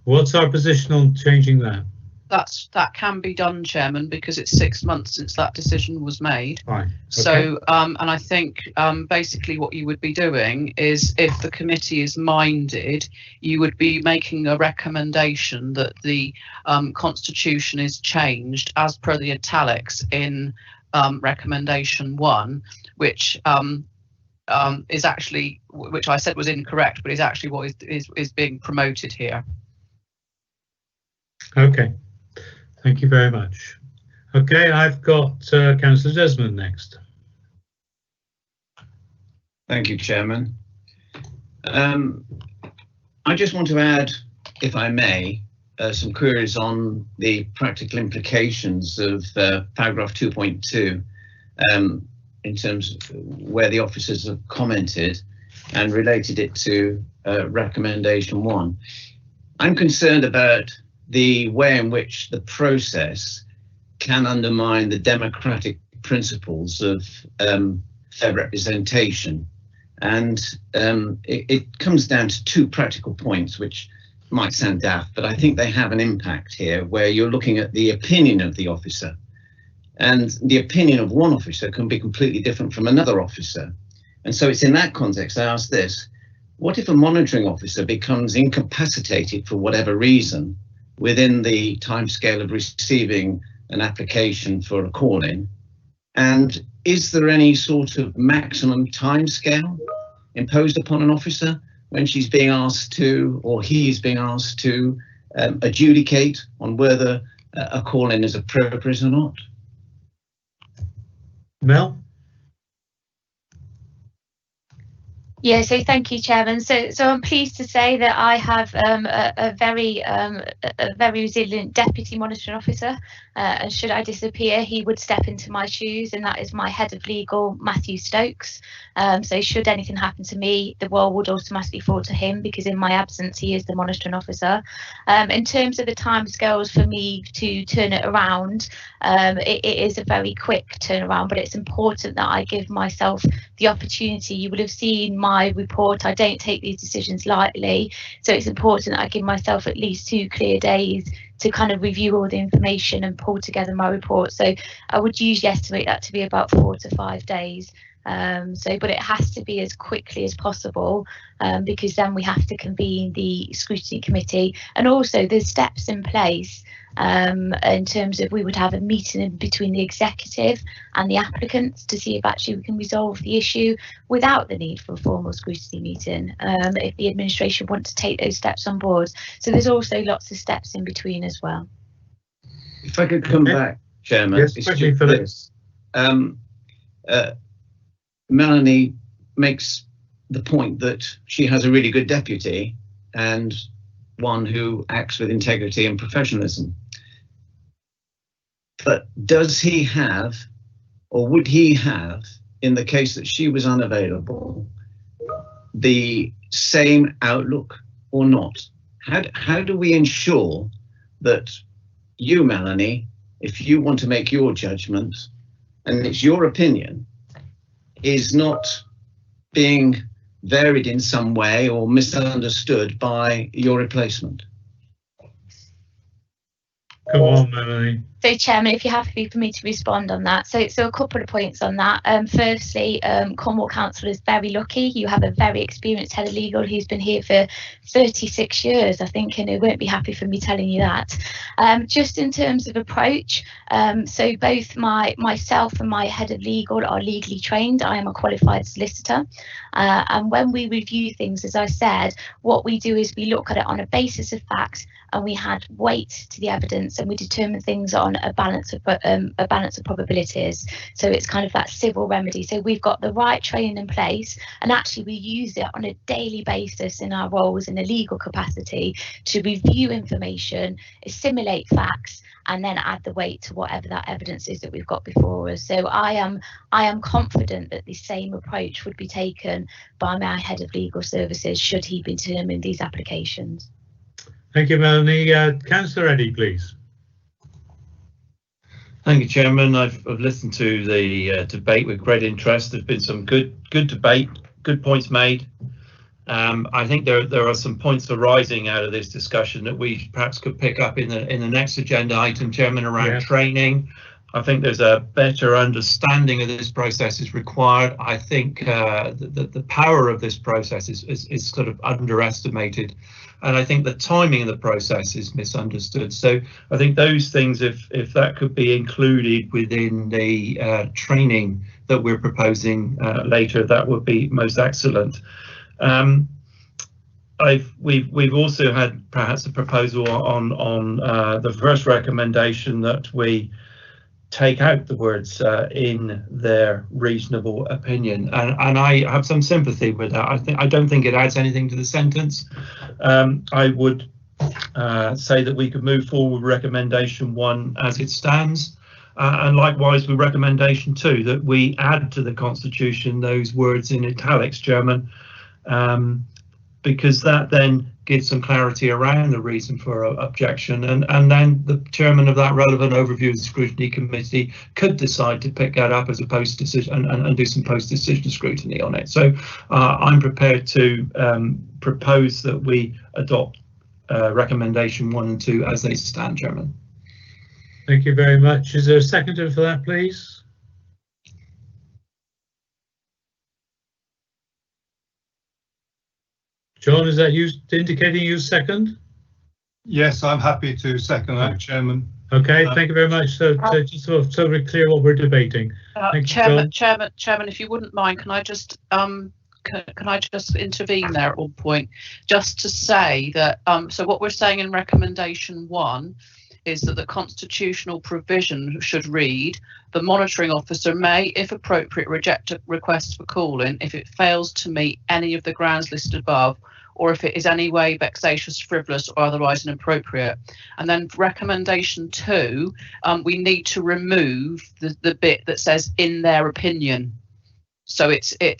What's our position on changing that? that can be done, Chairman, because it's 6 months since that decision was made. Fine. Okay. So, and I think basically what you would be doing is, if the committee is minded, you would be making a recommendation that the constitution is changed as per the italics in recommendation 1, which is actually, which I said was incorrect, but is actually what is being promoted here. Okay. Thank you very much. Okay, I've got Councillor Desmond next. Thank you, Chairman. I just want to add, if I may, some queries on the practical implications of paragraph 2.2 in terms of where the officers have commented and related it to recommendation 1. I'm concerned about the way in which the process can undermine the democratic principles of fair representation. And it comes down to 2 practical points, which might sound daft, but I think they have an impact here, where you're looking at the opinion of the officer. And the opinion of one officer can be completely different from another officer. And so it's in that context I ask this: what if a monitoring officer becomes incapacitated for whatever reason within the timescale of receiving an application for a call-in? And is there any sort of maximum timescale imposed upon an officer when she's being asked to, or he is being asked to, adjudicate on whether a call-in is appropriate or not? Mel? Yeah, so thank you, Chairman. So I'm pleased to say that I have a very resilient deputy monitoring officer, and should I disappear, he would step into my shoes, and that is my head of legal, Matthew Stokes. So should anything happen to me, the role would automatically fall to him, because in my absence he is the monitoring officer. In terms of the timescales for me to turn it around, it is a very quick turnaround, but it's important that I give myself the opportunity. You would have seen my report. I don't take these decisions lightly, so it's important that I give myself at least 2 clear days to kind of review all the information and pull together my report. So I would usually estimate that to be about 4 to 5 days. But it has to be as quickly as possible, because then we have to convene the scrutiny committee, and also there's steps in place in terms of, we would have a meeting in between the executive and the applicants to see if actually we can resolve the issue without the need for a formal scrutiny meeting, if the administration want to take those steps on board. So there's also lots of steps in between as well. If I could come back, Chairman, yes, especially for this. Melanie makes the point that she has a really good deputy and one who acts with integrity and professionalism. But does he have, or would he have, in the case that she was unavailable, the same outlook or not? How do we ensure that you, Melanie, if you want to make your judgment and it's your opinion, is not being varied in some way or misunderstood by your replacement? Come on, Melanie. So, Chairman, if you're happy for me to respond on that. So a couple of points on that. Firstly, Cornwall Council is very lucky. You have a very experienced head of legal who's been here for 36 years, I think, and he won't be happy for me telling you that. Just in terms of approach, so both myself and my head of legal are legally trained. I am a qualified solicitor. And when we review things, as I said, what we do is we look at it on a basis of facts, and we add weight to the evidence, and we determine things on a balance of probabilities. So it's kind of that civil remedy. So we've got the right training in place, and actually we use it on a daily basis in our roles in a legal capacity to review information, assimilate facts, and then add the weight to whatever that evidence is that we've got before us. So I am confident that the same approach would be taken by my head of legal services should he be determining these applications. Thank you, Melanie. Councillor Eddy, please. Thank you, Chairman. I've listened to the debate with great interest. There's been some good debate, good points made. I think there are some points arising out of this discussion that we perhaps could pick up in the next agenda item, Chairman, around training. I think there's a better understanding of this process is required. I think the power of this process is sort of underestimated, and I think the timing of the process is misunderstood. So I think those things, if that could be included within the training that we're proposing later, that would be most excellent. We've also had perhaps a proposal on the first recommendation that we take out the words in their reasonable opinion, and I have some sympathy with that. I don't think it adds anything to the sentence. I would say that we could move forward with recommendation 1 as it stands, and likewise with recommendation 2, that we add to the Constitution those words in italics, Chairman, because that then gives some clarity around the reason for objection, and then the chairman of that relevant overview of the scrutiny committee could decide to pick that up as a post decision and do some post decision scrutiny on it. So I'm prepared to propose that we adopt recommendation 1 and 2 as they stand, Chairman. Thank you very much. Is there a seconder for that, please? John, is that you indicating you second? Yes, I'm happy to second that, Chairman. Okay, thank you very much. So just so we're clear what we're debating. Chairman, if you wouldn't mind, can I just intervene there at one point, just to say that so what we're saying in recommendation 1 is that the constitutional provision should read: the monitoring officer may, if appropriate, reject a request for call-in if it fails to meet any of the grounds listed above, or if it is any way vexatious, frivolous, or otherwise inappropriate. And then recommendation 2, we need to remove the bit that says "in their opinion." So it's the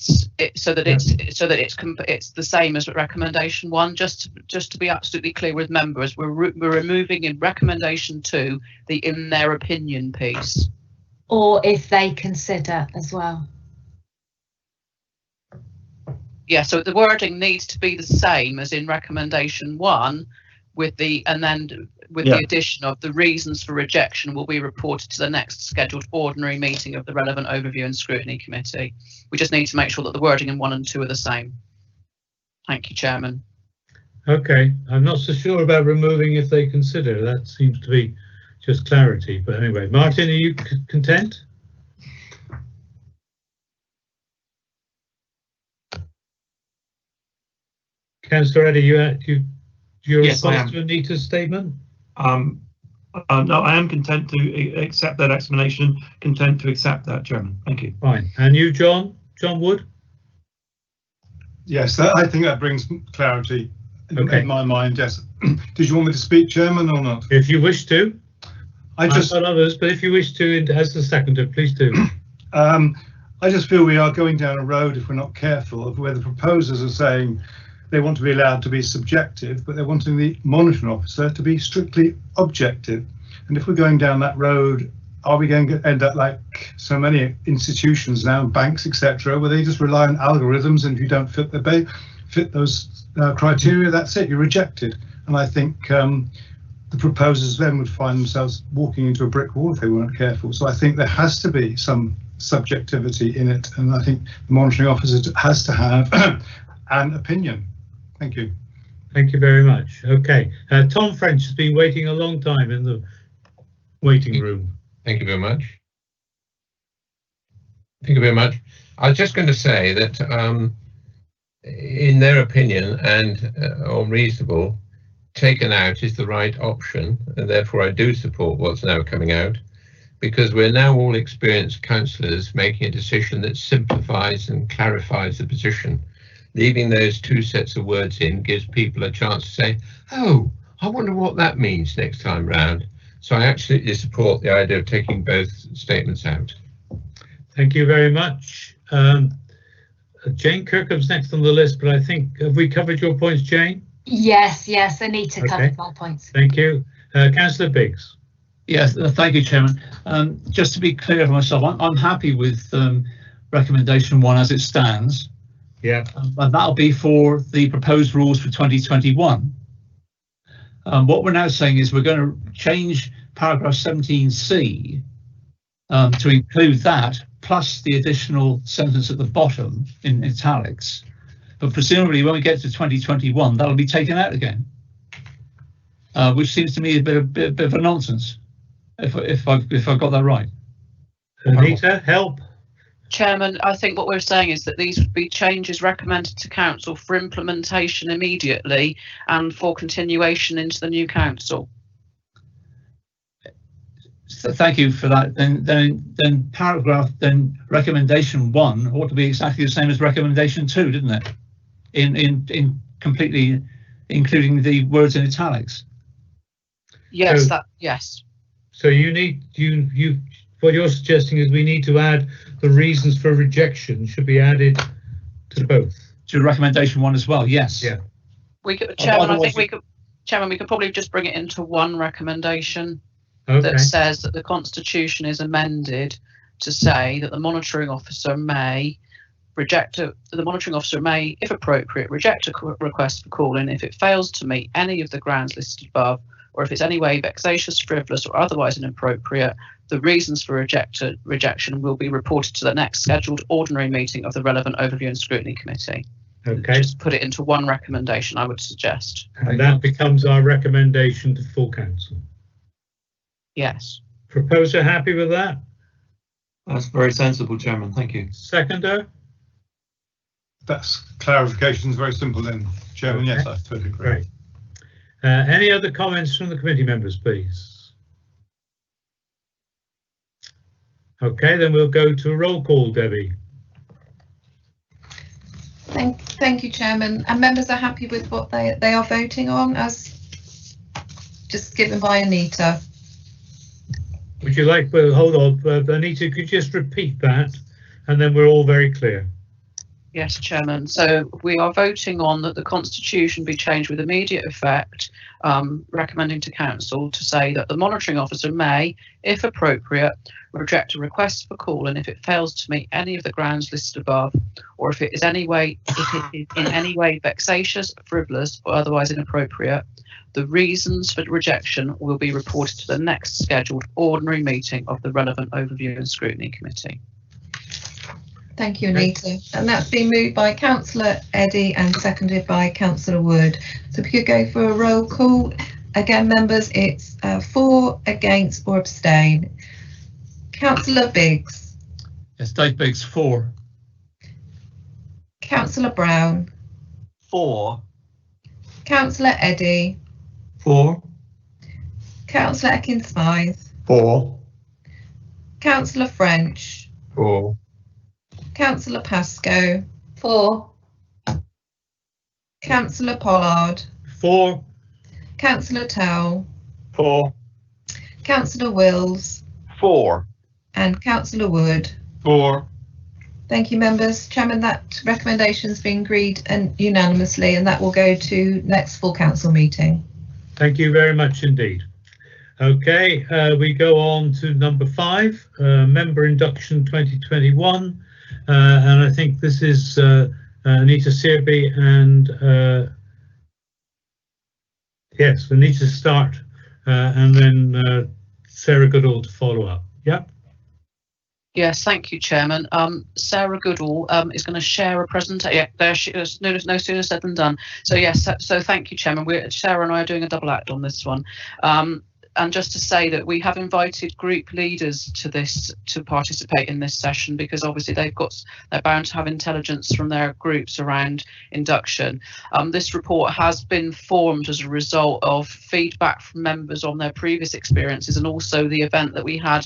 same as recommendation 1. Just to be absolutely clear with members, we're removing in recommendation 2 the "in their opinion" piece. Or if they consider as well. Yeah, so the wording needs to be the same as in recommendation 1, with the addition of the reasons for rejection will be reported to the next scheduled ordinary meeting of the relevant overview and scrutiny committee. We just need to make sure that the wording in 1 and 2 are the same. Thank you, Chairman. Okay, I'm not so sure about removing if they consider. That seems to be just clarity. But anyway, Martin, are you content? Councillor Eddy, your yes, response to Anita's statement? No, I am content to accept that explanation, content to accept that, Chairman. Thank you. Fine. And you, John? John Wood? Yes, I think that brings clarity in my mind, yes. Did you want me to speak, Chairman, or not? If you wish to. I've got others, but if you wish to, as the seconder, please do. I just feel we are going down a road, if we're not careful, of where the proposers are saying they want to be allowed to be subjective, but they're wanting the monitoring officer to be strictly objective. And if we're going down that road, are we going to end up like so many institutions now, banks, etc., where they just rely on algorithms, and if you don't fit those criteria, that's it, you're rejected. And I think the proposers then would find themselves walking into a brick wall if they weren't careful. So I think there has to be some subjectivity in it, and I think the monitoring officer has to have an opinion. Thank you. Thank you very much. Okay, Tom French has been waiting a long time in the waiting room. Thank you very much. Thank you very much. I was just going to say that in their opinion and or reasonable, taken out is the right option, and therefore I do support what's now coming out, because we're now all experienced councillors making a decision that simplifies and clarifies the position. Leaving those 2 sets of words in gives people a chance to say, oh, I wonder what that means next time round. So I absolutely support the idea of taking both statements out. Thank you very much. Jane Kirkham's next on the list, but I think, have we covered your points, Jane? Yes, Anita covered my points. Thank you. Councillor Biggs. Yes, thank you, Chairman. Just to be clear for myself, I'm happy with recommendation 1 as it stands. Yeah. And that'll be for the proposed rules for 2021. What we're now saying is we're going to change paragraph 17C to include that, plus the additional sentence at the bottom in italics. But presumably when we get to 2021, that'll be taken out again, which seems to me a bit of a nonsense, if I've got that right. Anita, help. Chairman, I think what we're saying is that these would be changes recommended to council for implementation immediately and for continuation into the new council. So thank you for that. Then recommendation 1 ought to be exactly the same as recommendation 2, didn't it? In completely including the words in italics. Yes, So, yes. So what you're suggesting is we need to add the reasons for rejection should be added to both. To recommendation 1 as well. Yes. Yeah. We could, Chairman. I think we could, Chairman. We could probably just bring it into one recommendation that says that the Constitution is amended to say that the monitoring officer may reject the monitoring officer may, if appropriate, reject a request for call-in if it fails to meet any of the grounds listed above, or if it's any way vexatious, frivolous, or otherwise inappropriate. The reasons for rejection will be reported to the next scheduled ordinary meeting of the relevant Overview and Scrutiny Committee. Okay. Just put it into one recommendation, I would suggest. And that becomes our recommendation to full council. Yes. Proposer happy with that? That's very sensible, Chairman. Thank you. Seconder? That's clarification is very simple then, Chairman. Yes, I totally agree. Great. Any other comments from the committee members, please? Okay, then we'll go to a roll call, Debbie. Thank you, Chairman. And members are happy with what they are voting on, as just given by Anita. Would you like, well, hold on, Anita, could you just repeat that? And then we're all very clear. Yes, Chairman. So we are voting on that the Constitution be changed with immediate effect, recommending to Council to say that the monitoring officer may, if appropriate, reject a request for call-in if it fails to meet any of the grounds listed above, or if it is in any way vexatious, frivolous, or otherwise inappropriate. The reasons for rejection will be reported to the next scheduled ordinary meeting of the relevant Overview and Scrutiny Committee. Thank you, Anita. And that's been moved by Councillor Eddy and seconded by Councillor Wood. So if we could go for a roll call. Again, members, it's for, against or abstain. Councillor Biggs. Yes, Dave Biggs, for. Councillor Brown. For. Councillor Eddy. For. Councillor Ekin-Smythe. For. Councillor French. For. Councillor Pascoe. For. Councillor Pollard. For. Councillor Towell. For. Councillor Wills. For. And Councillor Wood. For. Thank you, members. Chairman, that recommendation has been agreed and unanimously, and that will go to next full council meeting. Thank you very much indeed. Okay, we go on to number 5, member induction 2021. And I think this is Anita Searby and yes, Anita to start and then Sarah Goodall to follow up. Yep. Yes, thank you, Chairman. Sarah Goodall is going to share a presentation. Yeah, there she is. No sooner said than done. So yes, so thank you, Chairman. Sarah and I are doing a double act on this one. And just to say that we have invited group leaders to participate in this session, because obviously they're bound to have intelligence from their groups around induction. This report has been formed as a result of feedback from members on their previous experiences, and also the event that we had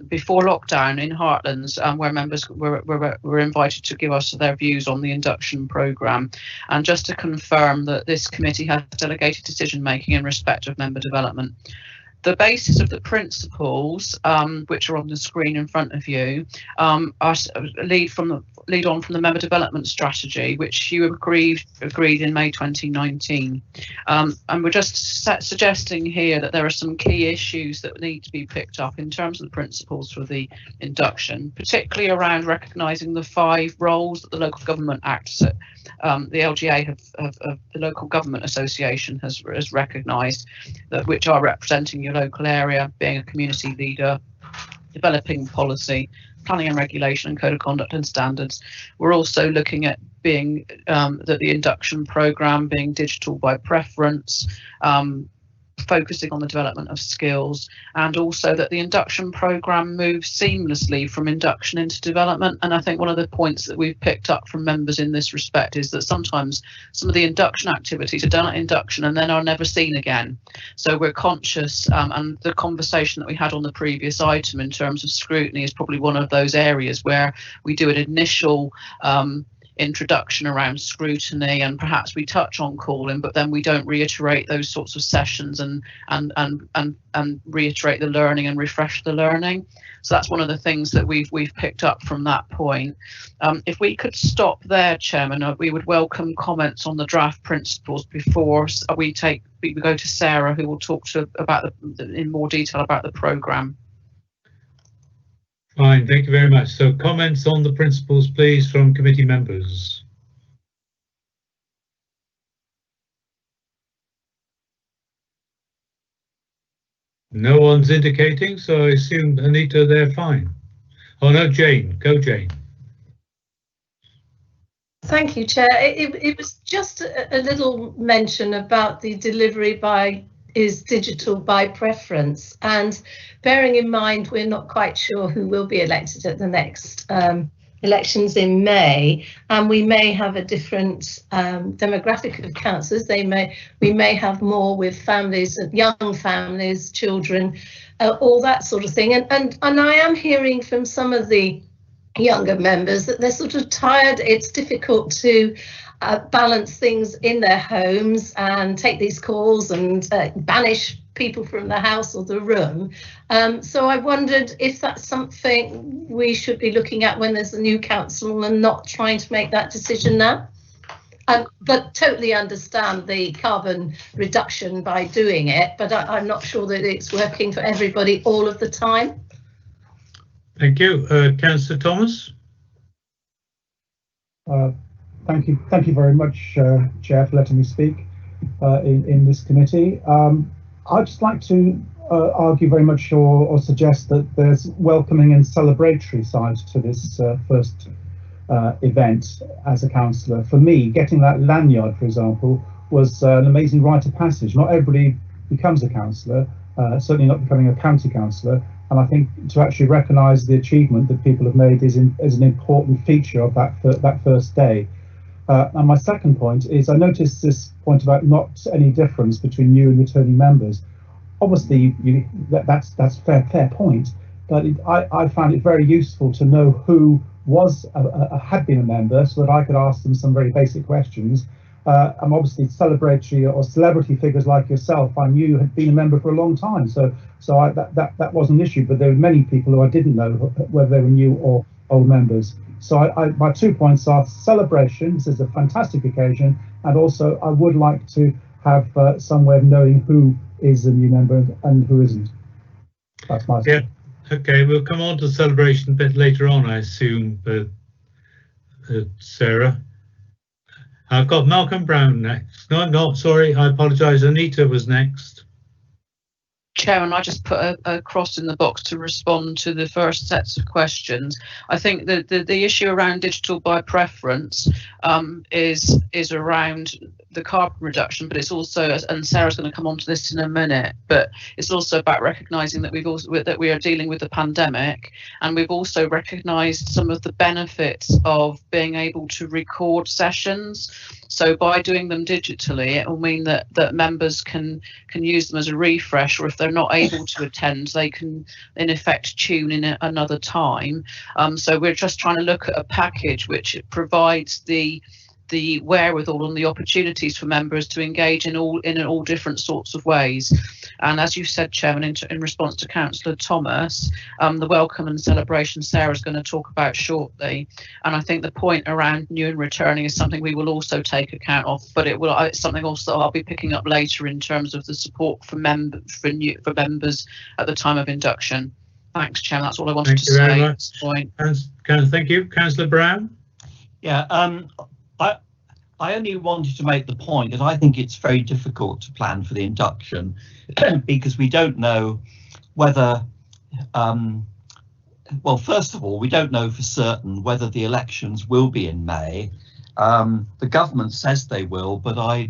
before lockdown in Heartlands, where members were invited to give us their views on the induction programme. And just to confirm that this committee has delegated decision making in respect of member development. the basis of the principles, which are on the screen in front of you, lead on from the member development strategy, which you agreed in May 2019. And we're just suggesting here that there are some key issues that need to be picked up in terms of the principles for the induction, particularly around recognising the 5 roles that the Local Government Act, the LGA, the Local Government Association has recognised, that which are representing your local area, being a community leader, developing policy, planning and regulation, and code of conduct and standards. We're also looking at being that the induction programme being digital by preference, focusing on the development of skills, and also that the induction programme moves seamlessly from induction into development. And I think one of the points that we've picked up from members in this respect is that sometimes some of the induction activities are done at induction and then are never seen again. So we're conscious, and the conversation that we had on the previous item in terms of scrutiny is probably one of those areas where we do an initial introduction around scrutiny, and perhaps we touch on calling, but then we don't reiterate those sorts of sessions and reiterate the learning and refresh the learning. So that's one of the things that we've picked up from that point. If we could stop there, Chairman, we would welcome comments on the draft principles before we go to Sarah, who will talk in more detail about the programme. Fine, thank you very much. So comments on the principles, please, from committee members. No one's indicating, so I assume, Anita, they're fine. Oh no, Jane, go Jane. Thank you, Chair. It was just a little mention about the delivery is digital by preference, and bearing in mind we're not quite sure who will be elected at the next elections in May, and we may have a different demographic of councillors. We may have more with families, young families, children, all that sort of thing. And I am hearing from some of the younger members that they're sort of tired. It's difficult to balance things in their homes and take these calls and banish people from the house or the room. So I wondered if that's something we should be looking at when there's a new council and not trying to make that decision now. But totally understand the carbon reduction by doing it, but I'm not sure that it's working for everybody all of the time. Thank you. Councillor Thomas. Thank you very much, Chair, for letting me speak in this committee. I'd just like to argue very much or suggest that there's welcoming and celebratory side to this first event as a councillor. For me, getting that lanyard, for example, was an amazing rite of passage. Not everybody becomes a councillor, certainly not becoming a county councillor. And I think to actually recognise the achievement that people have made is an important feature of that first day. And my second point is, I noticed this point about not any difference between new and returning members. Obviously, that's fair point, but I found it very useful to know who had been a member, so that I could ask them some very basic questions. And obviously, celebratory or celebrity figures like yourself, I knew had been a member for a long time, so that wasn't an issue. But there were many people who I didn't know whether they were new or old members. So my 2 points are celebration. This is a fantastic occasion, and also I would like to have some way of knowing who is a new member and who isn't. That's my. Yeah. Okay, we'll come on to celebration a bit later on, I assume, Sarah. I've got Malcolm Brown next. No, sorry, I apologise. Anita was next. Chair, and I just put a cross in the box to respond to the first sets of questions. I think that the issue around digital by preference is around the carbon reduction, but it's also, and Sarah's going to come on to this in a minute, but it's also about recognising that we are dealing with the pandemic, and we've also recognised some of the benefits of being able to record sessions. So by doing them digitally, it will mean that members can use them as a refresh, or if they're not able to attend, they can in effect tune in at another time. So we're just trying to look at a package which provides the wherewithal and the opportunities for members to engage in all different sorts of ways. And as you said, Chairman, in response to Councillor Thomas, the welcome and celebration Sarah's going to talk about shortly. And I think the point around new and returning is something we will also take account of, but it's something also I'll be picking up later in terms of the support for members at the time of induction. Thanks, Chairman. That's all I wanted to say very at much. this point. Thank you. Councillor Brown? Yeah, I only wanted to make the point that I think it's very difficult to plan for the induction because we don't know whether, well, first of all, we don't know for certain whether the elections will be in May. The government says they will, but I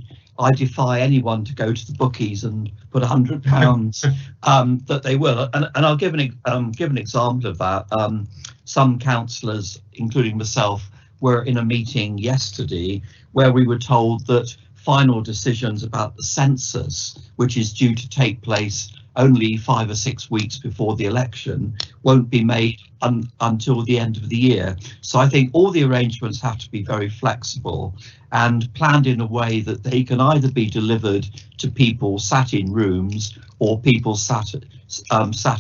defy anyone to go to the bookies and put £100 that they will. And I'll give an example of that. Some councillors, including myself, were in a meeting yesterday where we were told that final decisions about the census, which is due to take place only 5 or 6 weeks before the election, won't be made until the end of the year. So I think all the arrangements have to be very flexible and planned in a way that they can either be delivered to people sat in rooms or people sat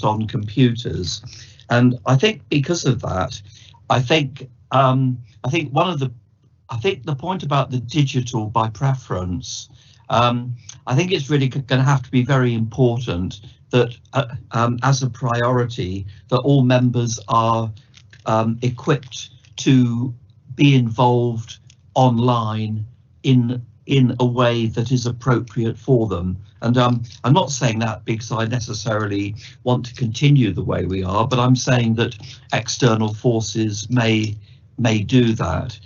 on computers. And I think because of that, I think the point about the digital by preference, I think it's really going to have to be very important that as a priority that all members are equipped to be involved online in a way that is appropriate for them. And I'm not saying that because I necessarily want to continue the way we are, but I'm saying that external forces may do that.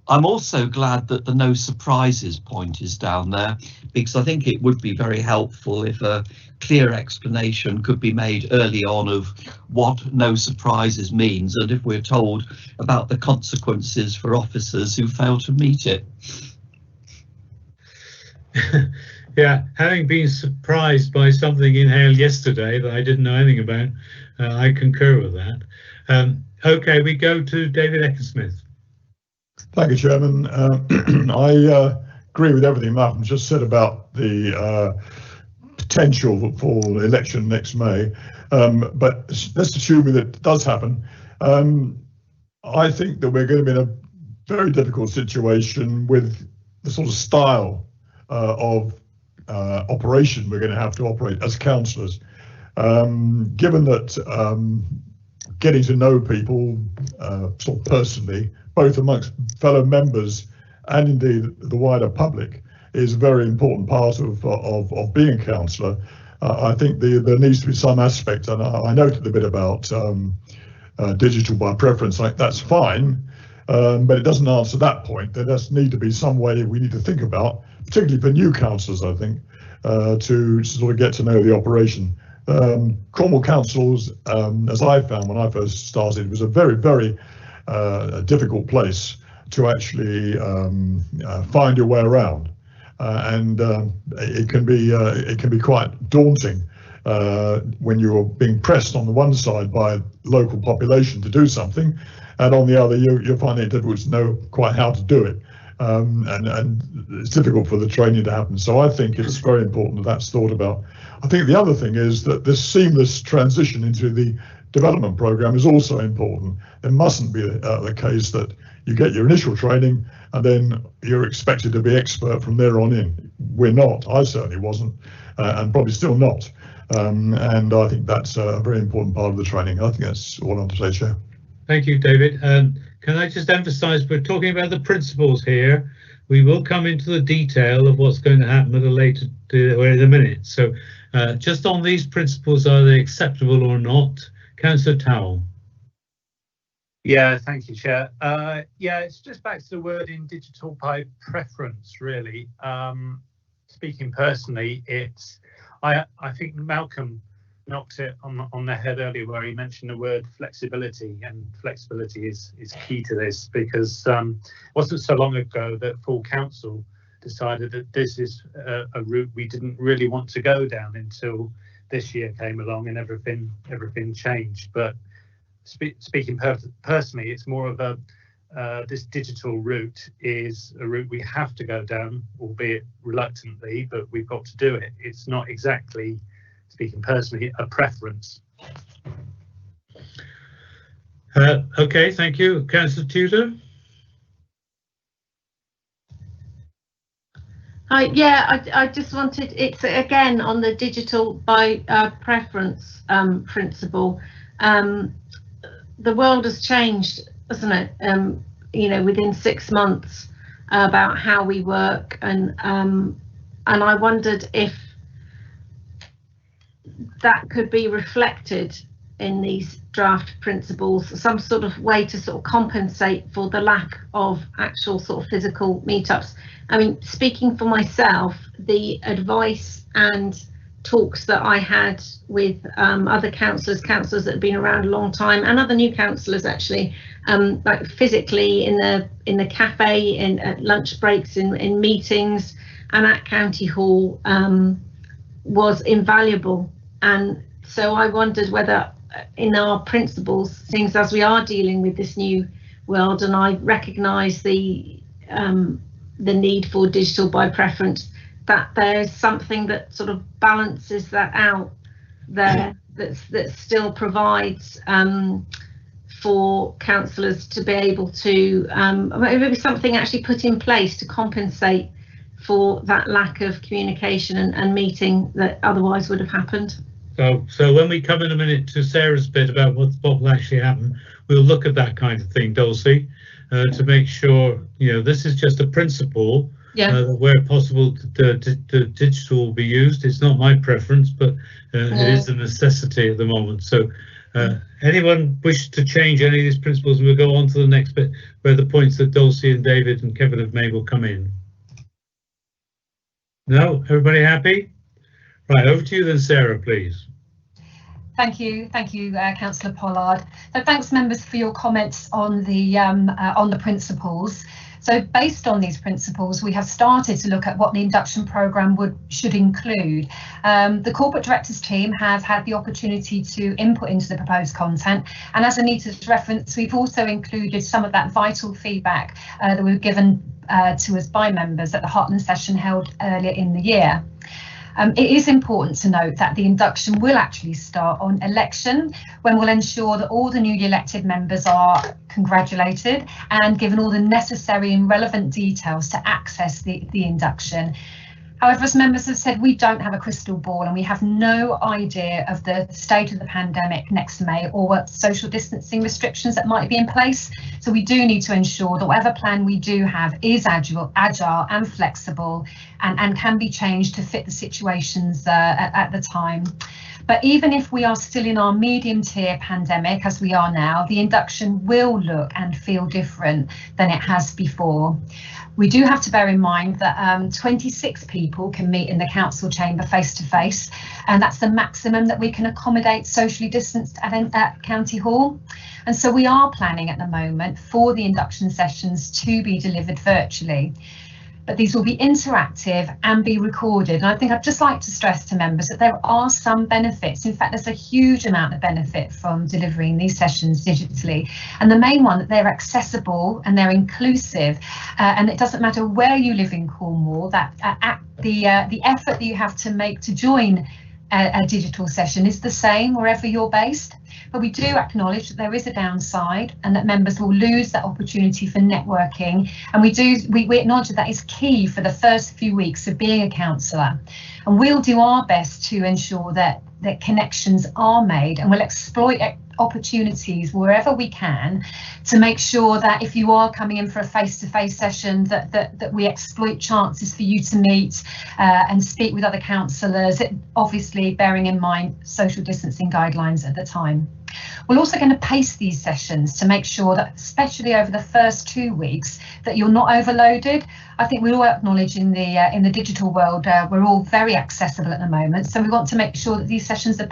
I'm also glad that the no surprises point is down there, because I think it would be very helpful if a clear explanation could be made early on of what no surprises means, and if we're told about the consequences for officers who fail to meet it. Yeah, having been surprised by something in Hale yesterday that I didn't know anything about, I concur with that. Okay, we go to David Eckersmith. Thank you, Chairman. I agree with everything Malcolm just said about the potential for election next May, but let's assume that it does happen. I think that we're going to be in a very difficult situation with the sort of style of operation we're going to have to operate as councillors, given that getting to know people sort of personally, both amongst fellow members and indeed the wider public, is a very important part of being a councillor. I think there needs to be some aspect, and I noted the bit about digital by preference. Like, that's fine, but it doesn't answer that point. There does need to be some way we need to think about, particularly for new councillors, I think, to sort of get to know the operation. Cornwall councils, as I found when I first started, was a very, very difficult place to actually find your way around, and it can be quite daunting when you're being pressed on the one side by local population to do something, and on the other you're finding it difficult to know quite how to do it, and it's difficult for the training to happen. So I think it's very important that that's thought about. I think the other thing is that this seamless transition into the development program is also important. It mustn't be the case that you get your initial training and then you're expected to be expert from there on in. We're not. I certainly wasn't, and probably still not. And I think that's a very important part of the training. I think that's all I want to say, Chair. Thank you, David. Can I just emphasise, we're talking about the principles here. We will come into the detail of what's going to happen at a later or in a minute. So just on these principles, are they acceptable or not? Councillor Towell. Yeah, thank you, Chair. Yeah, it's just back to the word in digital by preference, really. Speaking personally, I think Malcolm knocked it on the head earlier where he mentioned the word flexibility, and flexibility is key to this, because it wasn't so long ago that full council decided that this is a route we didn't really want to go down until this year came along and everything changed. But speaking personally, it's more of a this digital route is a route we have to go down, albeit reluctantly, but we've got to do it. It's not exactly, speaking personally, a preference. Okay, thank you. Councillor Tudor? I just wanted, it's again on the digital by preference principle. The world has changed, hasn't it? You know, within 6 months about how we work, and I wondered if that could be reflected in these draft principles, some sort of way to sort of compensate for the lack of actual sort of physical meetups. I mean, speaking for myself, the advice and talks that I had with other councillors that have been around a long time, and other new councillors actually, like physically in the cafe, at lunch breaks, in meetings, and at County Hall, was invaluable. And so I wondered whether in our principles, things as we are dealing with this new world, and I recognise the need for digital by preference, that there's something that sort of balances that out there, that still provides for councillors to be able to maybe something actually put in place to compensate for that lack of communication and meeting that otherwise would have happened. So when we come in a minute to Sarah's bit about what will actually happen, we'll look at that kind of thing, Dulcie, to make sure, you know, this is just a principle. Where possible, the digital will be used. It's not my preference, but it is a necessity at the moment. So anyone wish to change any of these principles, and we'll go on to the next bit where the points that Dulcie and David and Kevin have made will come in. No? Everybody happy? Right, over to you then, Sarah, please. Thank you, Councillor Pollard. So thanks, members, for your comments on the principles. So based on these principles, we have started to look at what the induction programme should include. The corporate directors team have had the opportunity to input into the proposed content, and as Anita's referenced, we've also included some of that vital feedback that we were given to us by members at the Heartland session held earlier in the year. It is important to note that the induction will actually start on election, when we'll ensure that all the newly elected members are congratulated and given all the necessary and relevant details to access the induction. However, as members have said, we don't have a crystal ball, and we have no idea of the state of the pandemic next May or what social distancing restrictions that might be in place. So we do need to ensure that whatever plan we do have is agile and flexible, and can be changed to fit the situations at the time. But even if we are still in our medium tier pandemic, as we are now, the induction will look and feel different than it has before. We do have to bear in mind that 26 people can meet in the council chamber face to face, and that's the maximum that we can accommodate socially distanced at County Hall. And so we are planning at the moment for the induction sessions to be delivered virtually. But these will be interactive and be recorded. And I think I'd just like to stress to members that there are some benefits. In fact, there's a huge amount of benefit from delivering these sessions digitally. And the main one, that they're accessible and they're inclusive. And it doesn't matter where you live in Cornwall, that the effort that you have to make to join a digital session is the same wherever you're based. But we do acknowledge that there is a downside, and that members will lose that opportunity for networking. And we acknowledge that is key for the first few weeks of being a councillor. And we'll do our best to ensure that connections are made, and we'll exploit opportunities wherever we can to make sure that if you are coming in for a face-to-face session, that we exploit chances for you to meet and speak with other councillors, obviously bearing in mind social distancing guidelines at the time. We're also going to pace these sessions to make sure that, especially over the first 2 weeks, that you're not overloaded. I think we all acknowledge in the digital world, we're all very accessible at the moment. So we want to make sure that these sessions are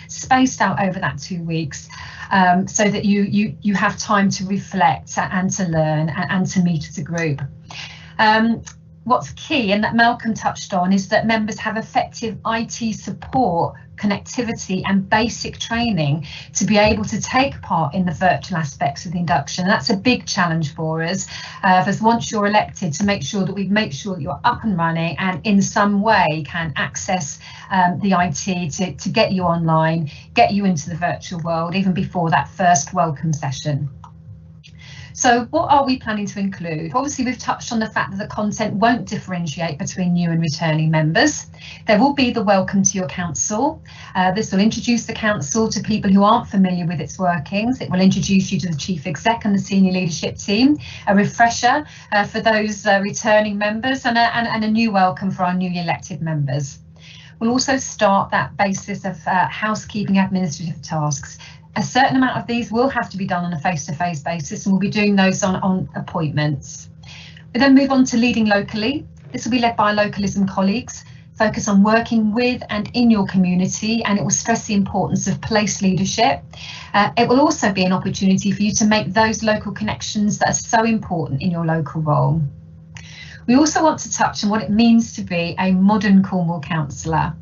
spaced out over that 2 weeks, so that you have time to reflect and to learn and to meet as a group. What's key, and that Malcolm touched on, is that members have effective IT support connectivity and basic training to be able to take part in the virtual aspects of the induction. That's a big challenge for us, as once you're elected, to make sure that you're up and running and in some way can access the IT to get you online, get you into the virtual world even before that first welcome session. So what are we planning to include? Obviously, we've touched on the fact that the content won't differentiate between new and returning members. There will be the welcome to your council. This will introduce the council to people who aren't familiar with its workings. It will introduce you to the chief exec and the senior leadership team, a refresher for those returning members, and a new welcome for our newly elected members. We'll also start that basis of housekeeping administrative tasks. A certain amount of these will have to be done on a face-to-face basis, and we'll be doing those on appointments. We then move on to leading locally. This will be led by localism colleagues, focus on working with and in your community, and it will stress the importance of place leadership. It will also be an opportunity for you to make those local connections that are so important in your local role. We also want to touch on what it means to be a modern Cornwall councillor.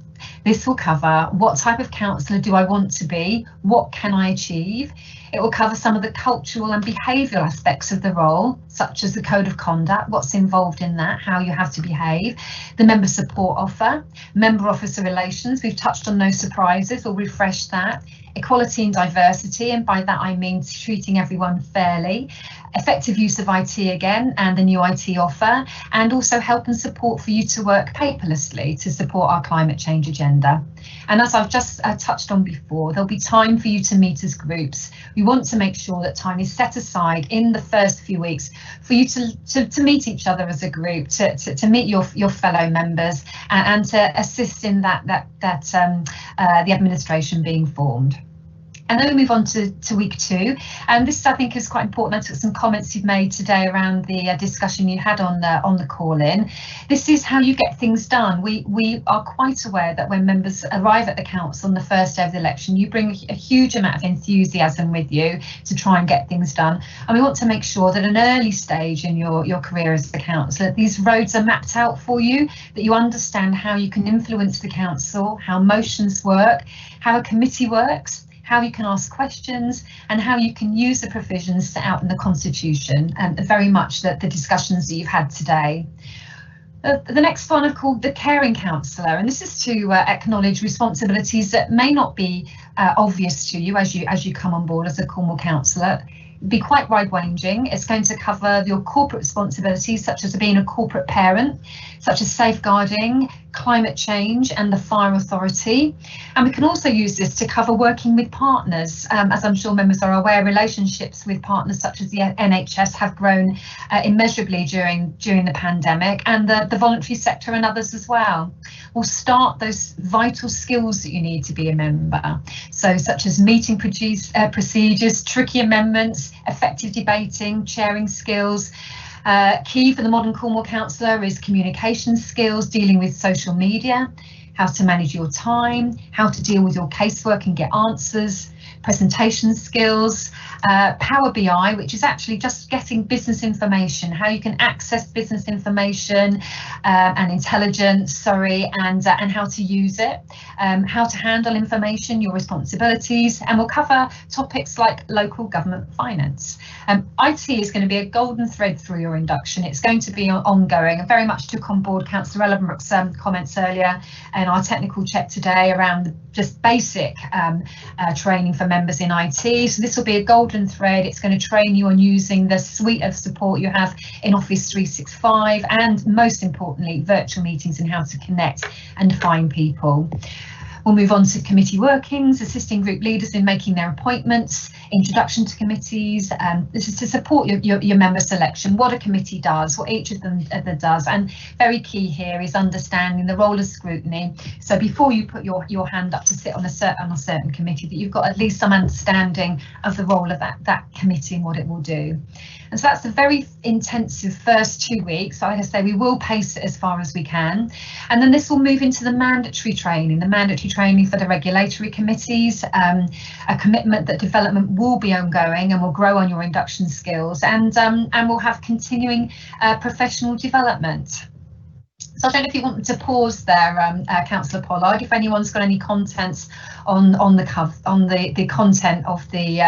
This will cover what type of councillor do I want to be, what can I achieve. It will cover some of the cultural and behavioural aspects of the role, such as the code of conduct, what's involved in that, how you have to behave, the member support offer, member officer relations, we've touched on no surprises, we'll refresh that, equality and diversity, and by that I mean treating everyone fairly, effective use of IT again and the new IT offer, and also help and support for you to work paperlessly to support our climate change agenda. And as I've just touched on before, there'll be time for you to meet as groups. We want to make sure that time is set aside in the first few weeks for you to meet each other as a group, to meet your fellow members, and to assist in the administration being formed. And then we move on to week 2, and this I think is quite important. I took some comments you've made today around the discussion you had on the call-in. This is how you get things done. We are quite aware that when members arrive at the council on the first day of the election, you bring a huge amount of enthusiasm with you to try and get things done, and we want to make sure that at an early stage in your career as a councillor, these roads are mapped out for you, that you understand how you can influence the council, how motions work, how a committee works, how you can ask questions, and how you can use the provisions set out in the Constitution, and very much the discussions that you've had today. The next one I've called the caring counsellor, and this is to acknowledge responsibilities that may not be obvious to you as you come on board as a Cornwall councillor. Be quite wide-ranging. It's going to cover your corporate responsibilities, such as being a corporate parent, such as safeguarding, climate change and the fire authority. And we can also use this to cover working with partners. As I'm sure members are aware, relationships with partners such as the NHS have grown immeasurably during the pandemic, and the voluntary sector and others as well. We'll start those vital skills that you need to be a member. So such as meeting procedures, tricky amendments, effective debating, chairing skills. Key for the modern Cornwall councillor is communication skills, dealing with social media, how to manage your time, how to deal with your casework and get answers, presentation skills, Power BI, which is actually just getting business information, how you can access business information and intelligence, and how to use it, how to handle information, your responsibilities, and we'll cover topics like local government finance. IT is going to be a golden thread through your induction. It's going to be ongoing. I very much took on board Councillor Ellenbrook's comments earlier and our technical check today around just basic training for members in IT. So this will be a golden thread. It's going to train you on using the suite of support you have in Office 365 and, most importantly, virtual meetings and how to connect and find people. We'll move on to committee workings, assisting group leaders in making their appointments, introduction to committees. This is to support your member selection, what a committee does, what each of them does. And very key here is understanding the role of scrutiny. So before you put your hand up to sit on a certain committee, that you've got at least some understanding of the role of that committee and what it will do. And so that's a very intensive first 2 weeks. So like I say, we will pace it as far as we can. And then this will move into the mandatory training for the regulatory committees, a commitment that development will be ongoing and will grow on your induction skills, and we'll have continuing professional development. So I don't know if you want to pause there, Councillor Pollard, if anyone's got any contents on the content of the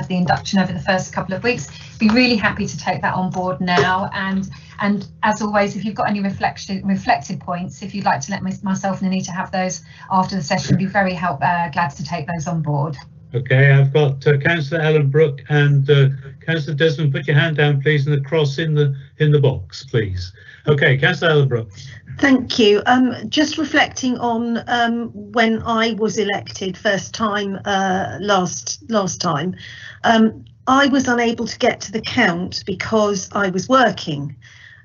induction over the first couple of weeks. Be really happy to take that on board now. And as always, if you've got any reflected points, if you'd like to let myself and Anita have those after the session, be very glad to take those on board. Okay, I've got Councillor Ellen Brooke and Councillor Desmond. Put your hand down, please, and the cross in the box, please. Okay, Councillor Ellen Brooke. Thank you. Just reflecting on when I was elected first time last time, I was unable to get to the count because I was working,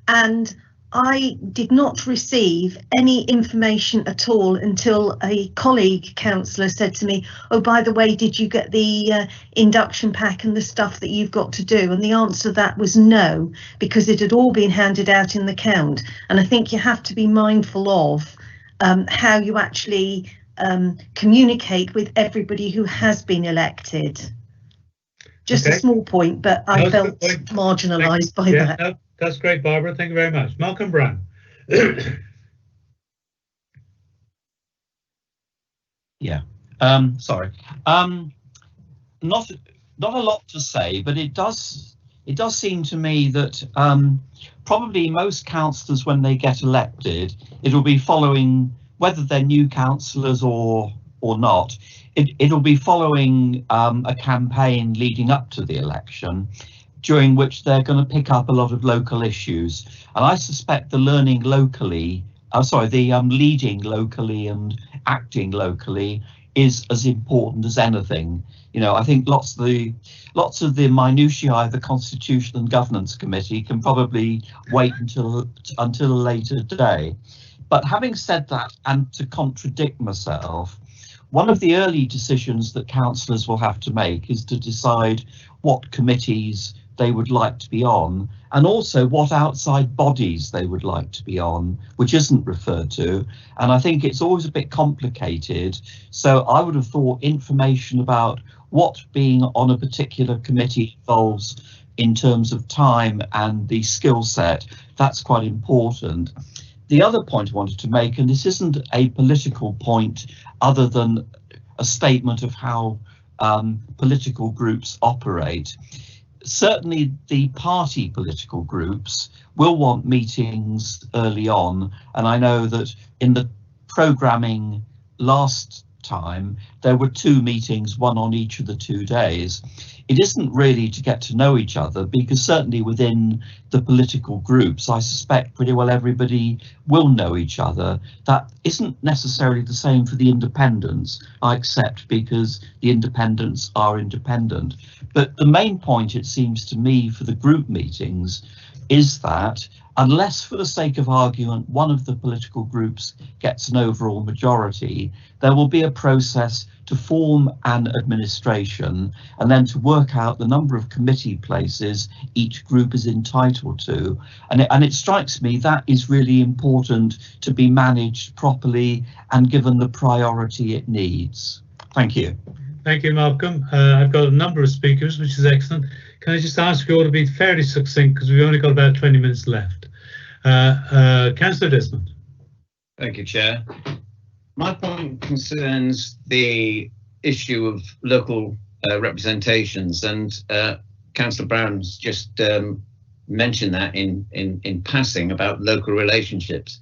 and I did not receive any information at all until a colleague councillor said to me, "Oh, by the way, did you get the induction pack and the stuff that you've got to do?" And the answer to that was no, because it had all been handed out in the count. And I think you have to be mindful of how you actually communicate with everybody who has been elected. Just a small point, but I felt marginalised by that. No, that's great, Barbara. Thank you very much. Malcolm Brown. Yeah. Sorry. Not a lot to say, but it does seem to me that probably most councillors, when they get elected, it'll be following, whether they're new councillors or not, it'll be following a campaign leading up to the election, during which they're going to pick up a lot of local issues. And I suspect the learning locally, leading locally and acting locally is as important as anything. You know, I think lots of the minutiae of the Constitution and Governance Committee can probably wait until a later day. But having said that, and to contradict myself, one of the early decisions that councillors will have to make is to decide what committees they would like to be on, and also what outside bodies they would like to be on, which isn't referred to. And I think it's always a bit complicated. So I would have thought information about what being on a particular committee involves in terms of time and the skill set, that's quite important. The other point I wanted to make, and this isn't a political point other than a statement of how political groups operate. Certainly the party political groups will want meetings early on, and I know that in the programming last time there were 2 meetings, one on each of the 2 days. It isn't really to get to know each other, because certainly within the political groups I suspect pretty well everybody will know each other. That isn't necessarily the same for the independents, I accept, because the independents are independent. But the main point, it seems to me, for the group meetings is that unless for the sake of argument one of the political groups gets an overall majority, there will be a process to form an administration and then to work out the number of committee places each group is entitled to. And it strikes me that is really important to be managed properly and given the priority it needs. Thank you. Thank you, Malcolm. I've got a number of speakers, which is excellent. Can I just ask you all to be fairly succinct, because we've only got about 20 minutes left. Councillor Desmond. Thank you, Chair. My point concerns the issue of local representations, and Councillor Brown's just mentioned that in passing about local relationships.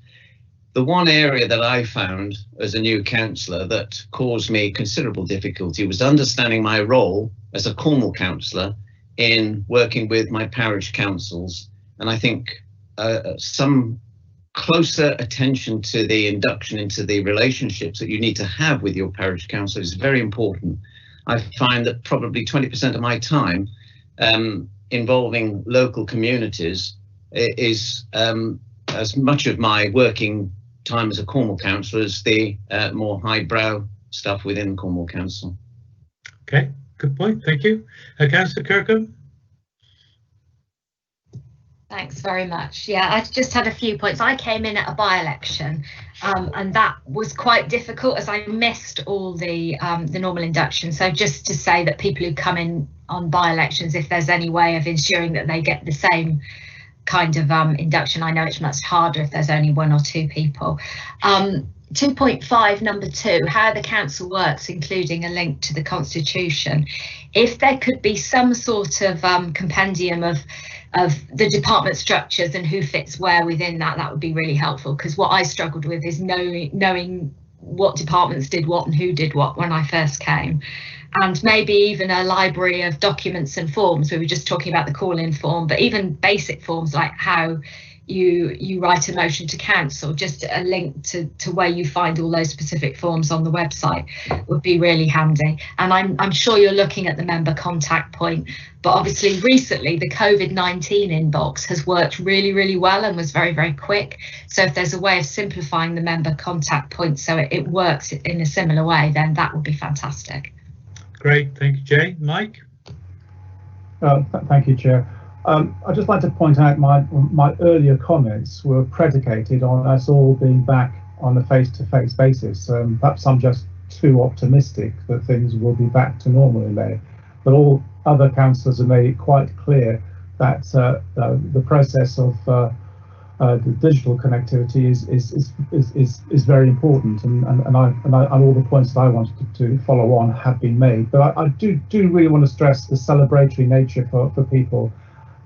The one area that I found as a new councillor that caused me considerable difficulty was understanding my role as a Cornwall councillor in working with my parish councils. And I think some closer attention to the induction into the relationships that you need to have with your parish council is very important. I find that probably 20% of my time involving local communities is as much of my working time as a Cornwall councillor as the more highbrow stuff within Cornwall Council. Okay, good point. Thank you. Councillor Kirkham. Thanks very much. Yeah, I just had a few points. I came in at a by-election and that was quite difficult as I missed all the normal induction. So just to say that people who come in on by-elections, if there's any way of ensuring that they get the same kind of induction. I know it's much harder if there's only 1 or 2 people. 2.5, number 2, how the council works, including a link to the constitution. If there could be some sort of compendium of the department structures and who fits where within that, that would be really helpful, because what I struggled with is knowing what departments did what and who did what when I first came. And maybe even a library of documents and forms. We were just talking about the call-in form, but even basic forms like how you write a motion to council, just a link to where you find all those specific forms on the website would be really handy. And I'm sure you're looking at the member contact point, but obviously recently the COVID-19 inbox has worked really, really well and was very, very quick. So if there's a way of simplifying the member contact point so it works in a similar way, then that would be fantastic. Great, thank you, Jay. Mike? Thank you, Chair. I'd just like to point out my earlier comments were predicated on us all being back on a face-to-face basis. Perhaps I'm just too optimistic that things will be back to normal in May, but all other councillors have made it quite clear that the process of the digital connectivity is very important, and all the points that I wanted to follow on have been made. But I do really want to stress the celebratory nature for people.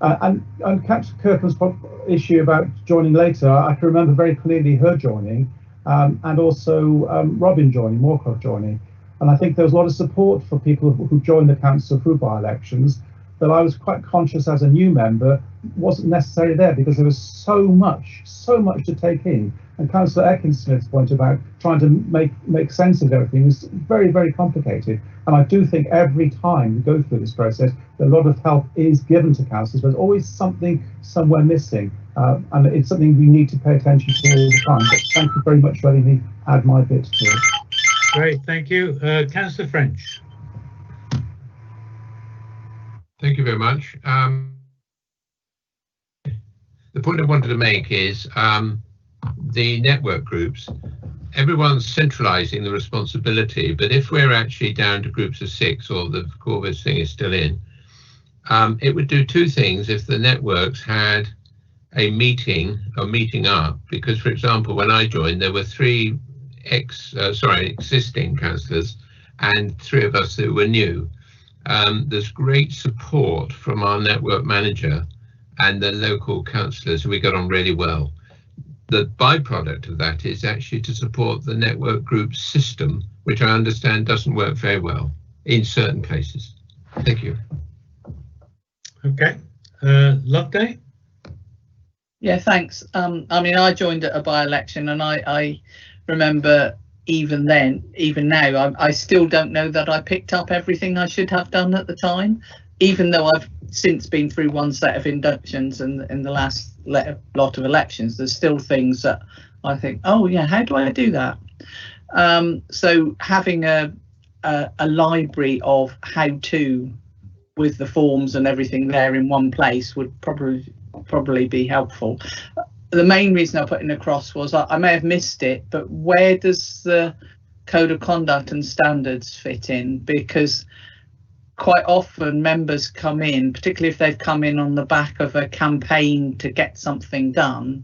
And Councillor Kirkham's issue about joining later, I can remember very clearly her joining, and also Robin joining, Moorcroft joining. And I think there was a lot of support for people who joined the council through by-elections, that I was quite conscious as a new member wasn't necessarily there, because there was so much to take in. And Councillor Ekin-Smith's point about trying to make sense of everything is very, very complicated. And I do think every time we go through this process, a lot of help is given to councillors, but there's always something somewhere missing. And it's something we need to pay attention to all the time. But thank you very much for letting me add my bit to it. Great, thank you. Councillor French. Thank you very much. The point I wanted to make is the network groups, everyone's centralising the responsibility, but if we're actually down to groups of 6, or the Corvus thing is still in, it would do 2 things if the networks had a meeting or meeting up, because, for example, when I joined, there were 3 existing councillors and 3 of us who were new. There's great support from our network manager and the local councillors, who we got on really well. The byproduct of that is actually to support the network group system, which I understand doesn't work very well in certain places. Thank you. Okay, Loveday? Yeah, thanks. I mean, I joined at a by-election, and I remember even then, even now, I still don't know that I picked up everything I should have done at the time, even though I've since been through one set of inductions, and in the last lot of elections, there's still things that I think, oh yeah, how do I do that? So having a library of how-to with the forms and everything there in one place would probably be helpful. The main reason I put in across was I may have missed it, but where does the code of conduct and standards fit in? Because quite often members come in, particularly if they've come in on the back of a campaign to get something done,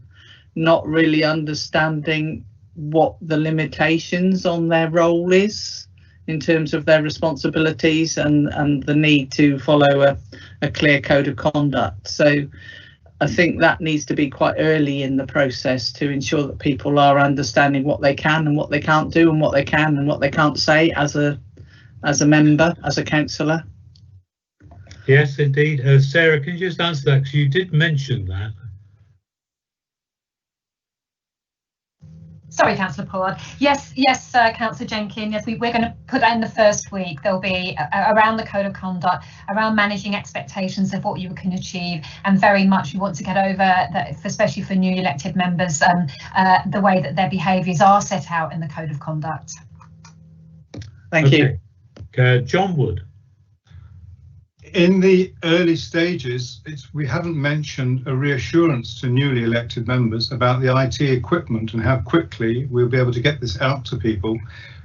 not really understanding what the limitations on their role is in terms of their responsibilities and the need to follow a clear code of conduct. So I think that needs to be quite early in the process to ensure that people are understanding what they can and what they can't do, and what they can and what they can't say as a member, as a councillor. Yes, indeed. Sarah, can you just answer that? Because you did mention that. Sorry, Councillor Pollard. Yes, Councillor Jenkins. Yes, we're going to put that in the first week. There'll be around the code of conduct, around managing expectations of what you can achieve, and very much we want to get over that, especially for newly elected members, the way that their behaviours are set out in the code of conduct. Thank you. John Wood. In the early stages, we haven't mentioned a reassurance to newly elected members about the IT equipment and how quickly we'll be able to get this out to people,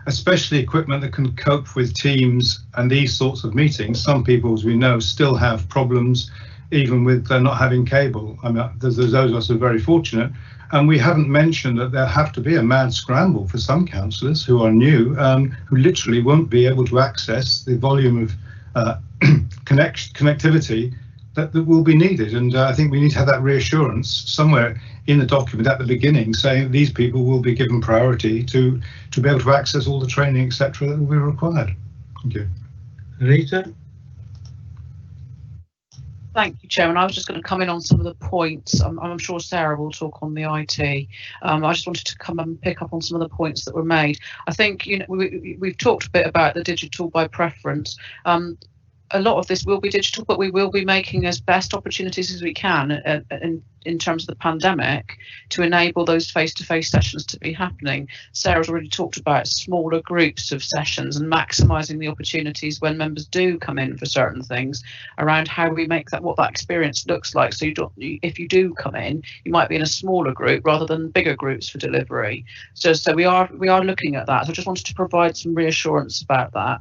especially equipment that can cope with Teams and these sorts of meetings. Some people, as we know, still have problems even with not having cable. I mean, there's those of us who are very fortunate. And we haven't mentioned that there'll have to be a mad scramble for some councillors who are new, who literally won't be able to access the volume of connectivity that will be needed. And I think we need to have that reassurance somewhere in the document at the beginning, saying that these people will be given priority to be able to access all the training, etc., that will be required. Thank you. Anita? Thank you, Chairman. I was just going to come in on some of the points. I'm sure Sarah will talk on the IT. I just wanted to come and pick up on some of the points that were made. I think, you know, we've talked a bit about the digital by preference. A lot of this will be digital, but we will be making as best opportunities as we can in terms of the pandemic to enable those face-to-face sessions to be happening. Sarah's already talked about smaller groups of sessions and maximising the opportunities when members do come in for certain things around how we make that, what that experience looks like. So if you do come in, you might be in a smaller group rather than bigger groups for delivery. So we are looking at that. So I just wanted to provide some reassurance about that.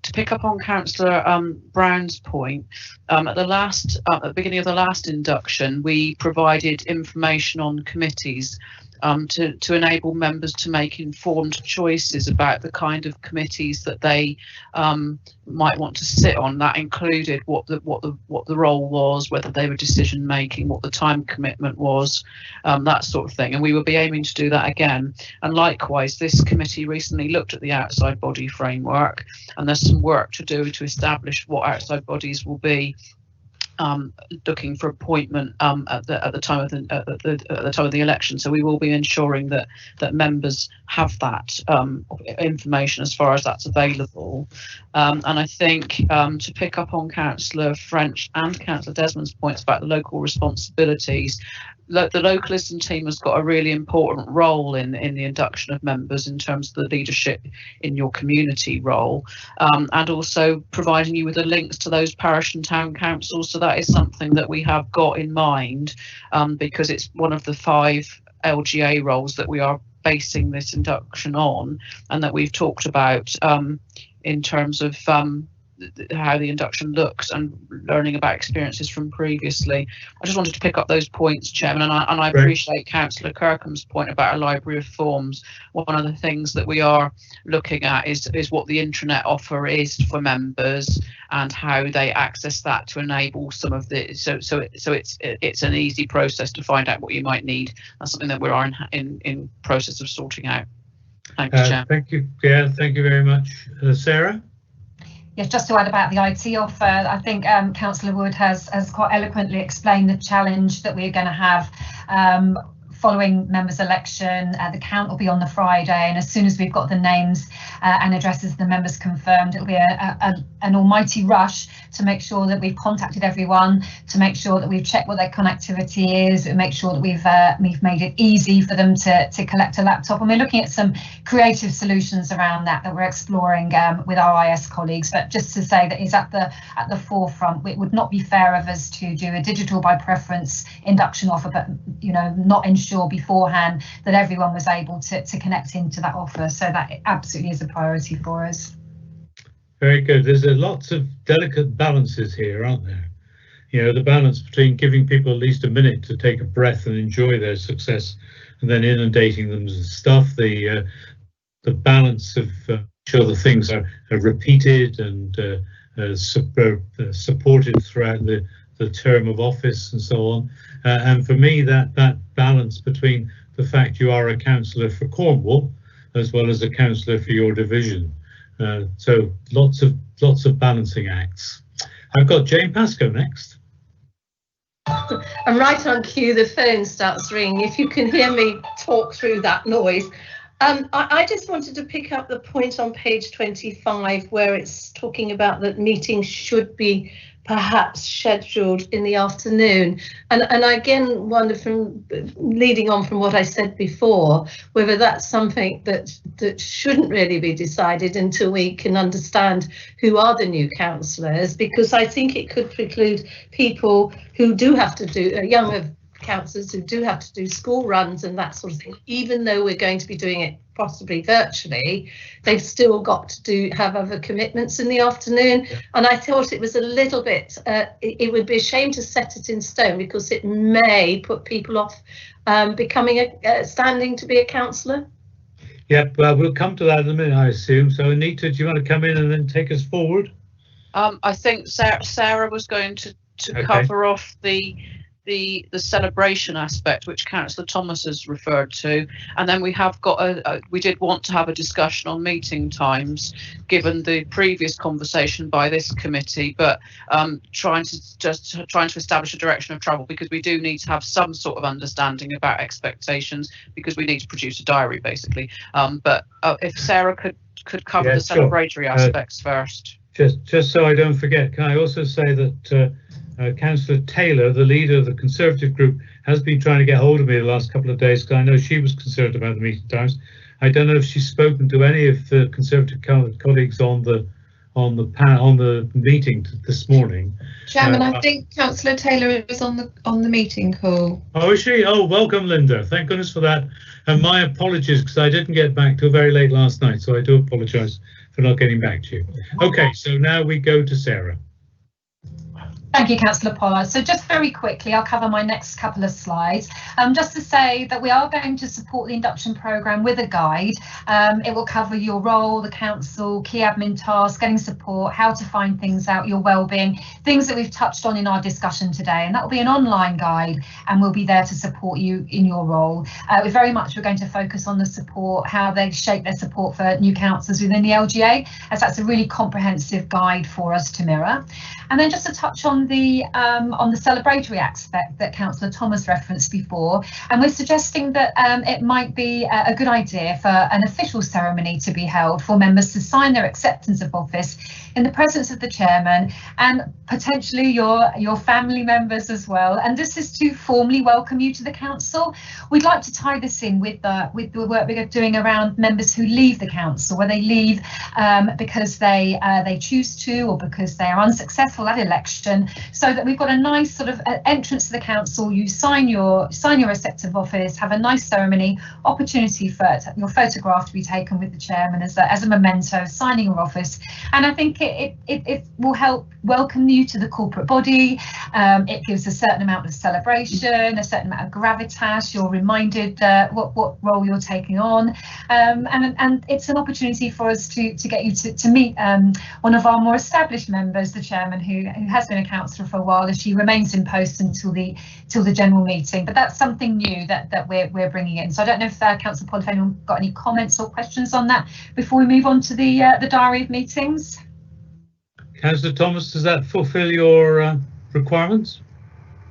To pick up on Councillor Brown's point, at the beginning of the last induction, we provided information on committees to enable members to make informed choices about the kind of committees that they might want to sit on. That included what the role was, whether they were decision making, what the time commitment was, that sort of thing. And we will be aiming to do that again. And likewise, this committee recently looked at the outside body framework, and there's some work to do to establish what outside bodies will be looking for appointment at the time of the election. So we will be ensuring that members have that information as far as that's available. And I think to pick up on Councillor French and Councillor Desmond's points about the local responsibilities, the localism team has got a really important role in the induction of members in terms of the leadership in your community role, and also providing you with the links to those parish and town councils. So that is something that we have got in mind, because it's one of the 5 LGA roles that we are basing this induction on, and that we've talked about in terms of how the induction looks and learning about experiences from previously. I just wanted to pick up those points, Chairman, and I appreciate Councillor Kirkham's point about a library of forms. One of the things that we are looking at is what the intranet offer is for members and how they access that to enable some of the so it's an easy process to find out what you might need. That's something that we're in process of sorting out. Thanks, Chair. Thank you. Yeah, thank you very much, Sarah. Yes, just to add about the IT offer, I think Councillor Wood has quite eloquently explained the challenge that we're going to have following members' election. The count will be on the Friday, and as soon as we've got the names and addresses of the members confirmed, it'll be an almighty rush to make sure that we've contacted everyone, to make sure that we've checked what their connectivity is, and make sure that we've made it easy for them to collect a laptop. And we're looking at some creative solutions around that we're exploring with our IS colleagues. But just to say that is at the forefront. It would not be fair of us to do a digital by preference induction offer, but not ensure beforehand that everyone was able to connect into that offer. So that absolutely is a priority for us. Very good. There's lots of delicate balances here, aren't there? The balance between giving people at least a minute to take a breath and enjoy their success, and then inundating them with stuff. The balance of sure the things are repeated and supported throughout the term of office and so on. And for me, that balance between the fact you are a councillor for Cornwall as well as a councillor for your division. So lots of balancing acts. I've got Jane Pascoe next. And right on cue, the phone starts ringing. If you can hear me talk through that noise. I just wanted to pick up the point on page 25 where it's talking about that meetings should be perhaps scheduled in the afternoon, and I again wonder, from leading on from what I said before, whether that's something that shouldn't really be decided until we can understand who are the new councillors, because I think it could preclude people who do have to do younger councillors who do have to do school runs and that sort of thing, even though we're going to be doing it possibly virtually, they've still got to have other commitments in the afternoon. Yeah. And I thought it was a little bit, it would be a shame to set it in stone, because it may put people off becoming standing to be a councillor. Yeah, well, we'll come to that in a minute, I assume. So Anita, do you want to come in and then take us forward? I think Sarah was going to okay. Cover off the celebration aspect, which Councillor Thomas has referred to, and then we have got we did want to have a discussion on meeting times, given the previous conversation by this committee, but trying to establish a direction of travel, because we do need to have some sort of understanding about expectations, because we need to produce a diary basically. But if Sarah could cover the celebratory aspects first. Just so I don't forget, can I also say that Councillor Taylor, the leader of the Conservative group, has been trying to get hold of me the last couple of days, because I know she was concerned about the meeting times. I don't know if she's spoken to any of the Conservative colleagues on the meeting this morning. Chairman, I think Councillor Taylor is on the meeting call. Oh, is she? Oh, welcome, Linda. Thank goodness for that. And my apologies, because I didn't get back till very late last night, so I do apologise for not getting back to you. Okay, so now we go to Sarah. Thank you, Councillor Pollard. So just very quickly, I'll cover my next couple of slides. Just to say that we are going to support the induction programme with a guide. It will cover your role, the council, key admin tasks, getting support, how to find things out, your wellbeing, things that we've touched on in our discussion today. And that will be an online guide, and we'll be there to support you in your role. We're going to focus on the support, how they shape their support for new councillors within the LGA, as that's a really comprehensive guide for us to mirror. And then just to touch on the celebratory aspect that Councillor Thomas referenced before, and we're suggesting that it might be a good idea for an official ceremony to be held for members to sign their acceptance of office in the presence of the chairman and potentially your family members as well. And this is to formally welcome you to the council. We'd like to tie this in with the work we're doing around members who leave the council, where they leave because they choose to, or because they are unsuccessful at election, so that we've got a nice sort of entrance to the council. You sign your acceptance of office, have a nice ceremony, opportunity for your photograph to be taken with the chairman as a memento of signing your office. And I think it will help welcome you to the corporate body. It gives a certain amount of celebration, a certain amount of gravitas. You're reminded what role you're taking on, and it's an opportunity for us to get you to meet one of our more established members, the chairman, who has been a councillor for a while, as she remains in post until the general meeting. But that's something new that we're bringing in. So I don't know if Councillor Pollard, if anyone got any comments or questions on that before we move on to the diary of meetings. Councillor Thomas, does that fulfil your requirements?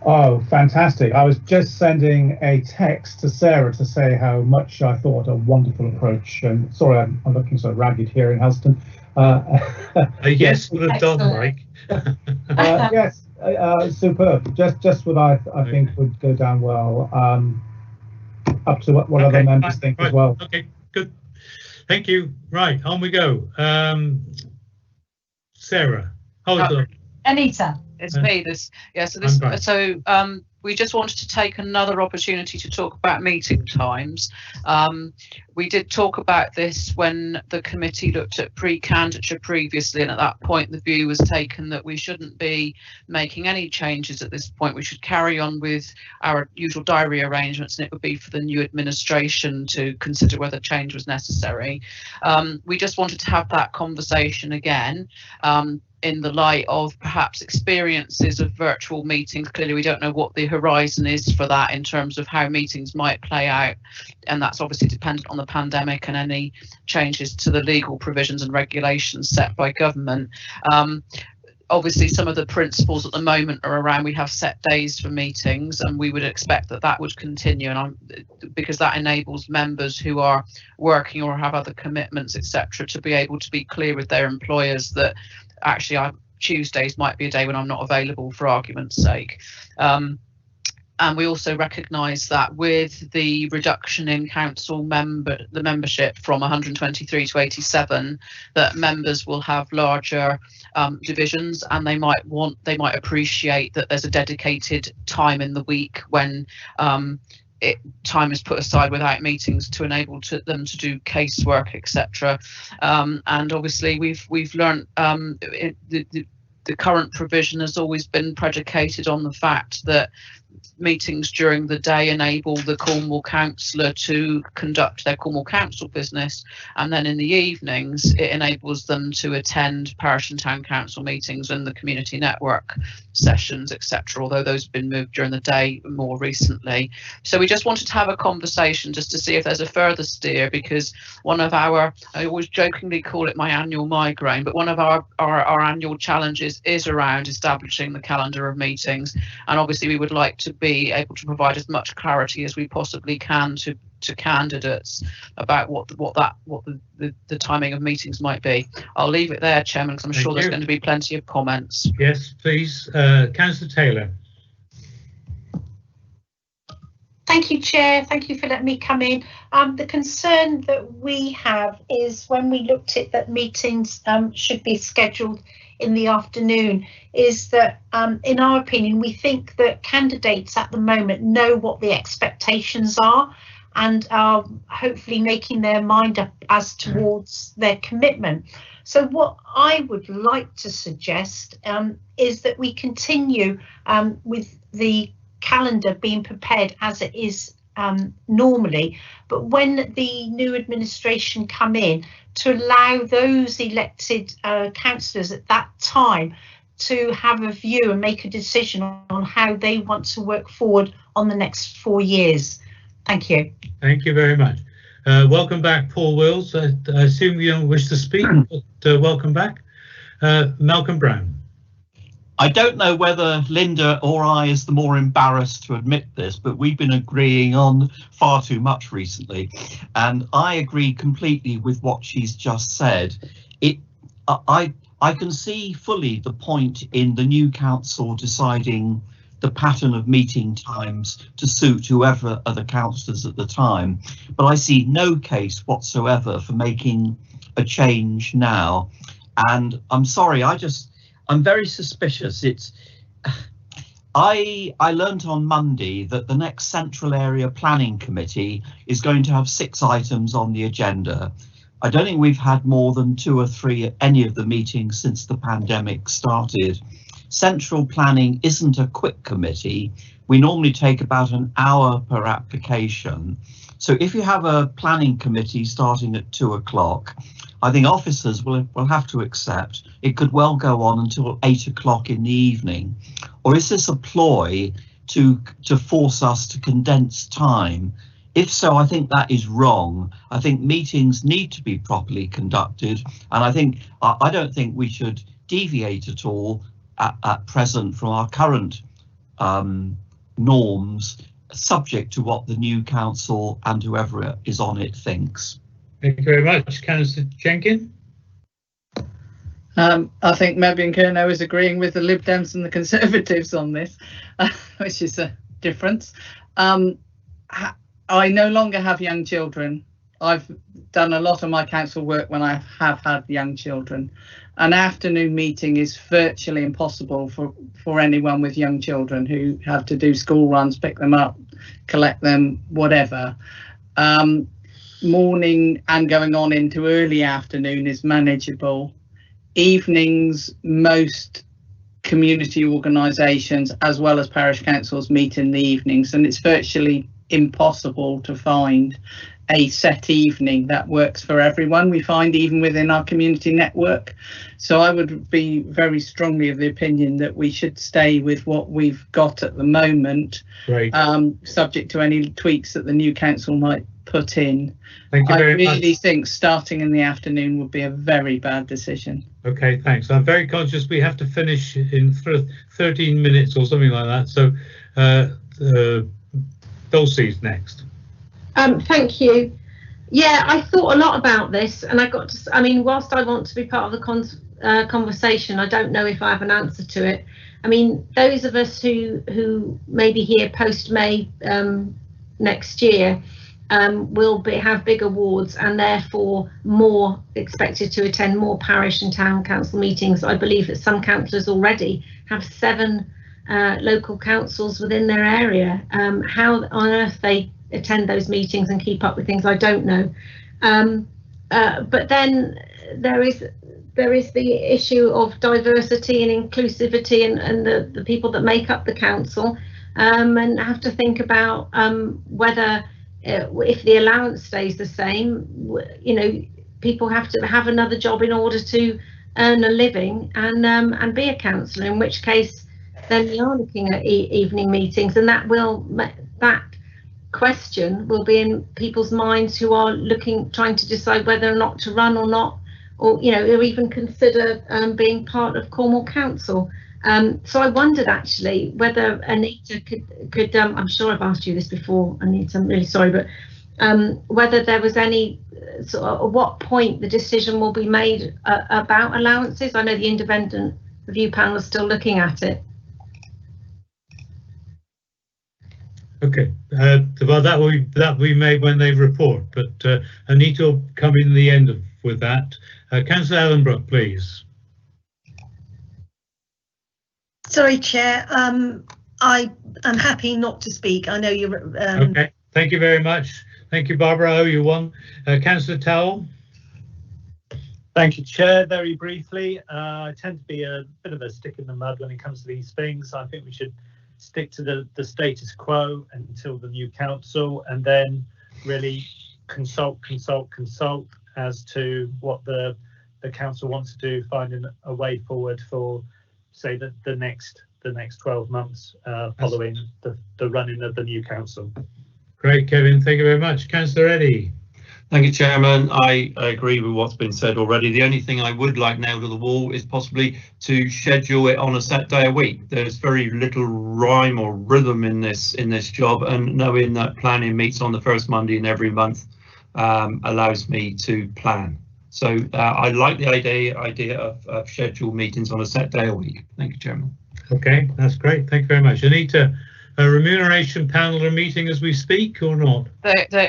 Oh, fantastic. I was just sending a text to Sarah to say how much I thought a wonderful approach. And sorry, I'm looking so ragged here in Helston. Yes, would have done, Mike. Yes, superb. Just what I think would go down well. Up to what other members think as well. Okay, good. Thank you. Right, on we go. Sarah. Anita. It's me. We just wanted to take another opportunity to talk about meeting times. We did talk about this when the committee looked at pre-candidature previously, and at that point the view was taken that we shouldn't be making any changes at this point. We should carry on with our usual diary arrangements, and it would be for the new administration to consider whether change was necessary. We just wanted to have that conversation again. In the light of perhaps experiences of virtual meetings. Clearly we don't know what the horizon is for that in terms of how meetings might play out, and that's obviously dependent on the pandemic and any changes to the legal provisions and regulations set by government. Obviously some of the principles at the moment are around, we have set days for meetings, and we would expect that would continue, and because that enables members who are working or have other commitments, etc., to be able to be clear with their employers that actually Tuesdays might be a day when I'm not available, for argument's sake. And we also recognise that with the reduction in council membership from 123 to 87, that members will have larger divisions, and they might appreciate that there's a dedicated time in the week when time is put aside without meetings to enable them to do casework, etc. And obviously we've learnt the current provision has always been predicated on the fact that meetings during the day enable the Cornwall councillor to conduct their Cornwall council business, and then in the evenings it enables them to attend parish and town council meetings and the community network sessions, etc., although those have been moved during the day more recently. So we just wanted to have a conversation just to see if there's a further steer, because one of our, I always jokingly call it my annual migraine, but one of our annual challenges is around establishing the calendar of meetings, and obviously we would like to be able to provide as much clarity as we possibly can to candidates about what the timing of meetings might be. I'll leave it there, Chairman, because I'm sure there's going to be plenty of comments. Yes, please. Councillor Taylor. Thank you, Chair. Thank you for letting me come in. The concern that we have is when we looked at that meetings should be scheduled in the afternoon, is that in our opinion, we think that candidates at the moment know what the expectations are and are hopefully making their mind up as towards their commitment. So what I would like to suggest is that we continue with the calendar being prepared as it is normally, but when the new administration come in, to allow those elected councillors at that time to have a view and make a decision on how they want to work forward on the next 4 years. Thank you. Thank you very much. Welcome back, Paul Wills. I assume you don't wish to speak, but welcome back. Malcolm Brown. I don't know whether Linda or I is the more embarrassed to admit this, but we've been agreeing on far too much recently, and I agree completely with what she's just said. I can see fully the point in the new council deciding the pattern of meeting times to suit whoever are the councillors at the time, but I see no case whatsoever for making a change now. And I'm sorry, I'm very suspicious. I learnt on Monday that the next Central Area Planning Committee is going to have 6 items on the agenda. I don't think we've had more than 2 or 3 at any of the meetings since the pandemic started. Central Planning isn't a quick committee. We normally take about an hour per application. So if you have a planning committee starting at 2 o'clock, I think officers will have to accept it could well go on until 8 o'clock in the evening. Or is this a ploy to force us to condense time? If so, I think that is wrong. I think meetings need to be properly conducted, and I don't think we should deviate at all at present from our current norms, subject to what the new council and whoever is on it thinks. Thank you very much. Councillor Jenkins. I think Mebby Kerno is agreeing with the Lib Dems and the Conservatives on this, which is a difference. I no longer have young children. I've done a lot of my council work when I have had young children. An afternoon meeting is virtually impossible for anyone with young children who have to do school runs, pick them up, collect them, whatever. Morning and going on into early afternoon is manageable. Evenings, most community organisations as well as parish councils meet in the evenings, and it's virtually impossible to find a set evening that works for everyone, we find, even within our community network. So I would be very strongly of the opinion that we should stay with what we've got at the moment, right. Subject to any tweaks that the new council might put in. Thank you I very really much. think starting in the afternoon would be a very bad decision. Okay, thanks. I'm very conscious we have to finish in 13 minutes or something like that. So Dulcie's next. Thank you. Yeah, I thought a lot about this, and whilst I want to be part of the conversation, I don't know if I have an answer to it. I mean, those of us who may be here post May next year will have bigger wards and therefore more expected to attend more parish and town council meetings. I believe that some councillors already have 7 local councils within their area. How on earth they attend those meetings and keep up with things, I don't know. But then there is the issue of diversity and inclusivity and the people that make up the council, and have to think about whether if the allowance stays the same, you know, people have to have another job in order to earn a living and be a councillor, in which case then we are looking at evening meetings, and that question will be in people's minds who are trying to decide whether or not to run or not, or you know, or even consider being part of Cornwall Council. So I wondered actually whether Anita could I'm sure I've asked you this before, Anita, I'm really sorry, but whether there was any sort of at what point the decision will be made about allowances. I know the independent review panel is still looking at it. Okay, well that will be made when they report, but Anita will come in the end with that. Councillor Ellenbrook, please. Sorry, Chair. I am happy not to speak. I know you're. Okay, thank you very much. Thank you, Barbara. I owe you one. Councillor Towell. Thank you, Chair. Very briefly, I tend to be a bit of a stick in the mud when it comes to these things. I think we should stick to the status quo until the new council, and then really consult as to what the council wants to do, finding a way forward for, say, the next 12 months following the running of the new council. Great, Kevin. Thank you very much. Councillor Eddy. Thank you, Chairman. I agree with what's been said already. The only thing I would like nailed to the wall is possibly to schedule it on a set day a week. There's very little rhyme or rhythm in this job, and knowing that planning meets on the first Monday in every month allows me to plan. So I like the idea of scheduled meetings on a set day a week. Thank you, Chairman. Okay, that's great. Thank you very much. Anita, a remuneration panel are meeting as we speak or not?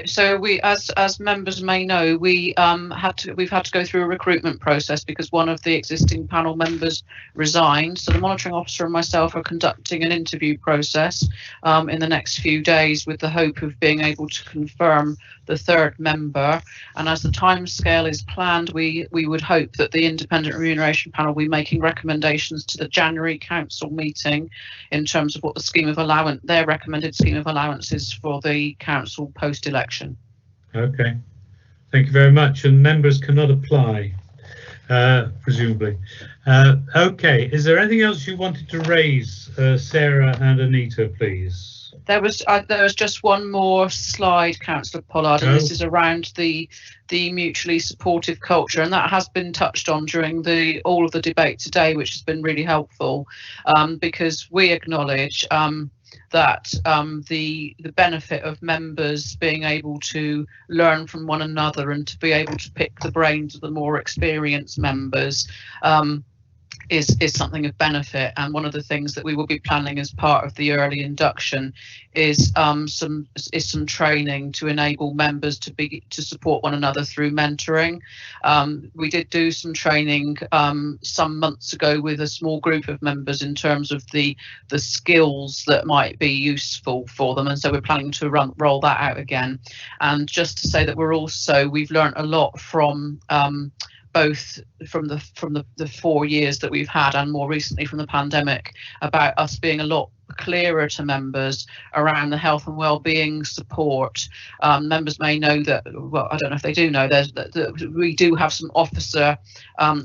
So we, as members may know, we've had to go through a recruitment process because one of the existing panel members resigned. So the monitoring officer and myself are conducting an interview process in the next few days with the hope of being able to confirm the third member. And as the timescale is planned, we would hope that the independent remuneration panel will be making recommendations to the January council meeting in terms of what the scheme of allowance, their recommended scheme of allowances for the council post-election. Okay, thank you very much. And members cannot apply, presumably. Okay, is there anything else you wanted to raise, Sarah and Anita, please? There was just one more slide, Councillor Pollard, and this is around the mutually supportive culture, and that has been touched on during all of the debate today, which has been really helpful, because we acknowledge that the benefit of members being able to learn from one another and to be able to pick the brains of the more experienced members is something of benefit. And one of the things that we will be planning as part of the early induction is some training to enable members to support one another through mentoring. We did do some training some months ago with a small group of members in terms of the skills that might be useful for them, and so we're planning to roll that out again. And just to say that we've learned a lot from both from the 4 years that we've had and more recently from the pandemic, about us being a lot clearer to members around the health and well-being support. Members may know that, well, I don't know if they do know, that we do have some officer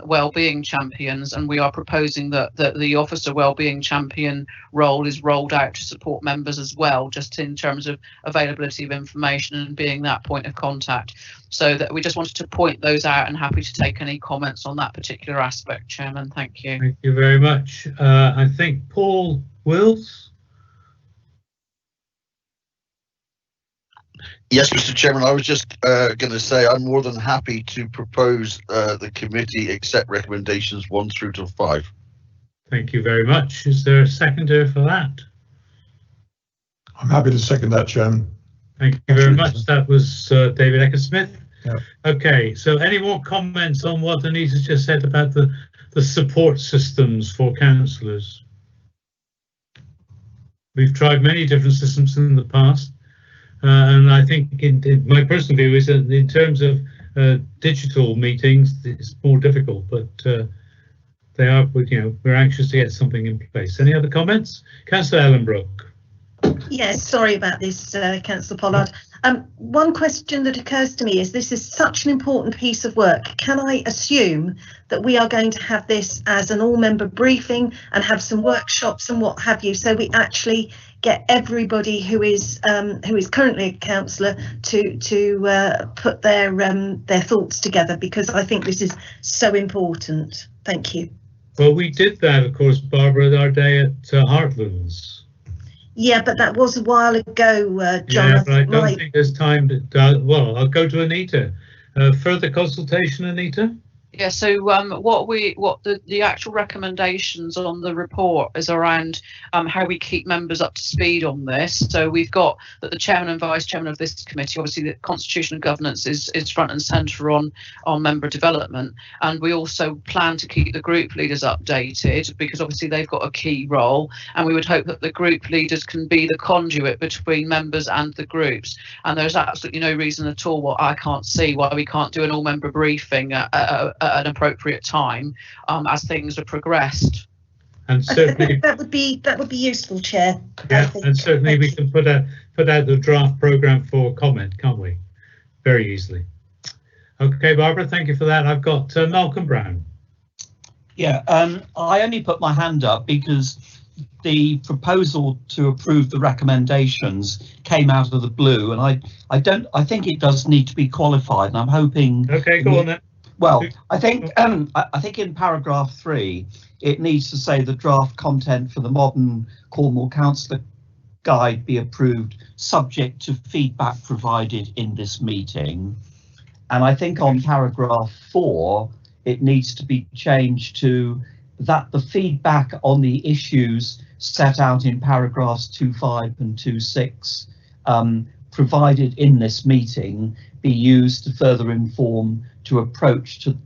well-being champions, and we are proposing that the officer well-being champion role is rolled out to support members as well, just in terms of availability of information and being that point of contact. So that we just wanted to point those out, and happy to take any comments on that particular aspect, Chairman. Thank you. Thank you very much. I think Paul Wills. Yes, Mr. Chairman, I was just going to say I'm more than happy to propose the committee accept recommendations 1 through to 5. Thank you very much. Is there a seconder for that? I'm happy to second that, Chairman. Thank you very much. That was David Eckersmith. Yeah. Okay, so any more comments on what Anita's just said about the support systems for councillors? We've tried many different systems in the past, and I think in my personal view is that in terms of digital meetings, it's more difficult, but they are, we're anxious to get something in place. Any other comments? Councillor Ellenbrook. Yes, sorry about this, Councillor Pollard. One question that occurs to me is this is such an important piece of work. Can I assume that we are going to have this as an all-member briefing and have some workshops and what have you, so we actually get everybody who is currently a councillor to put their thoughts together, because I think this is so important. Thank you. Well, we did that, of course, Barbara, at our day at Heartlands. Yeah, but that was a while ago, John. Yeah, but I don't think there's time to, well, I'll go to Anita. Further consultation, Anita? Yeah, so what the actual recommendations on the report is around how we keep members up to speed on this. So we've got that the chairman and vice chairman of this committee, obviously the constitution and governance is front and centre on member development, and we also plan to keep the group leaders updated because obviously they've got a key role, and we would hope that the group leaders can be the conduit between members and the groups. And there's absolutely no reason at all, what I can't see, why we can't do an all-member briefing at an appropriate time as things are progressed. And certainly that would be useful, Chair. Yeah, and certainly we can put out the draft programme for comment, can't we? Very easily. Okay, Barbara, thank you for that. I've got Malcolm Brown. Yeah, I only put my hand up because the proposal to approve the recommendations came out of the blue, and I think it does need to be qualified, and I'm hoping. Okay, go on then. Well, I think in paragraph 3 it needs to say the draft content for the modern Cornwall Councillor Guide be approved subject to feedback provided in this meeting. And I think on paragraph 4 it needs to be changed to that the feedback on the issues set out in paragraphs 2.5 and 2.6 provided in this meeting be used to further inform the approach to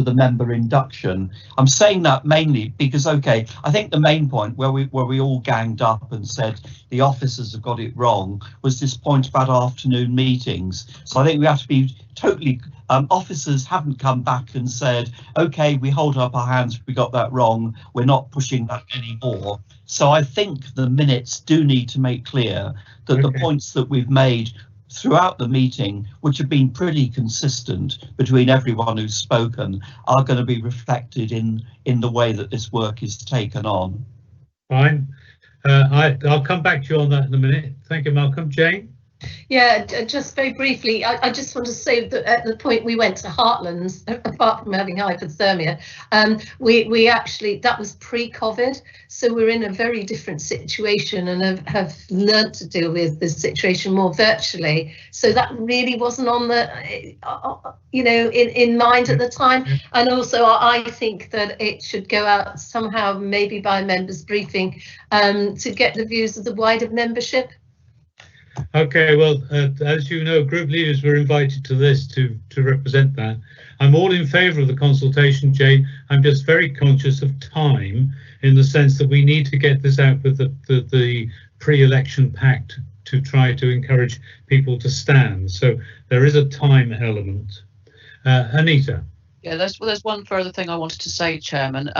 the member induction. I'm saying that mainly because, okay, I think the main point where we all ganged up and said the officers have got it wrong was this point about afternoon meetings. So I think we have to be totally, officers haven't come back and said, okay, we hold up our hands, we got that wrong, we're not pushing that anymore. So I think the minutes do need to make clear that the points that we've made throughout the meeting, which have been pretty consistent between everyone who's spoken, are going to be reflected in the way that this work is taken on. Fine. I'll come back to you on that in a minute. Thank you, Malcolm. Jane? Yeah, just very briefly, I just want to say that at the point we went to Heartlands, apart from having hypothermia, we actually, that was pre-COVID, so we're in a very different situation and have learnt to deal with this situation more virtually. So that really wasn't on the, in mind at the time. And also I think that it should go out somehow, maybe by members briefing, to get the views of the wider membership. Okay, well, as you know, group leaders were invited to this to represent that. I'm all in favour of the consultation, Jane. I'm just very conscious of time in the sense that we need to get this out with the pre-election pact to try to encourage people to stand. So there is a time element. Anita. Yeah, there's one further thing I wanted to say, Chairman.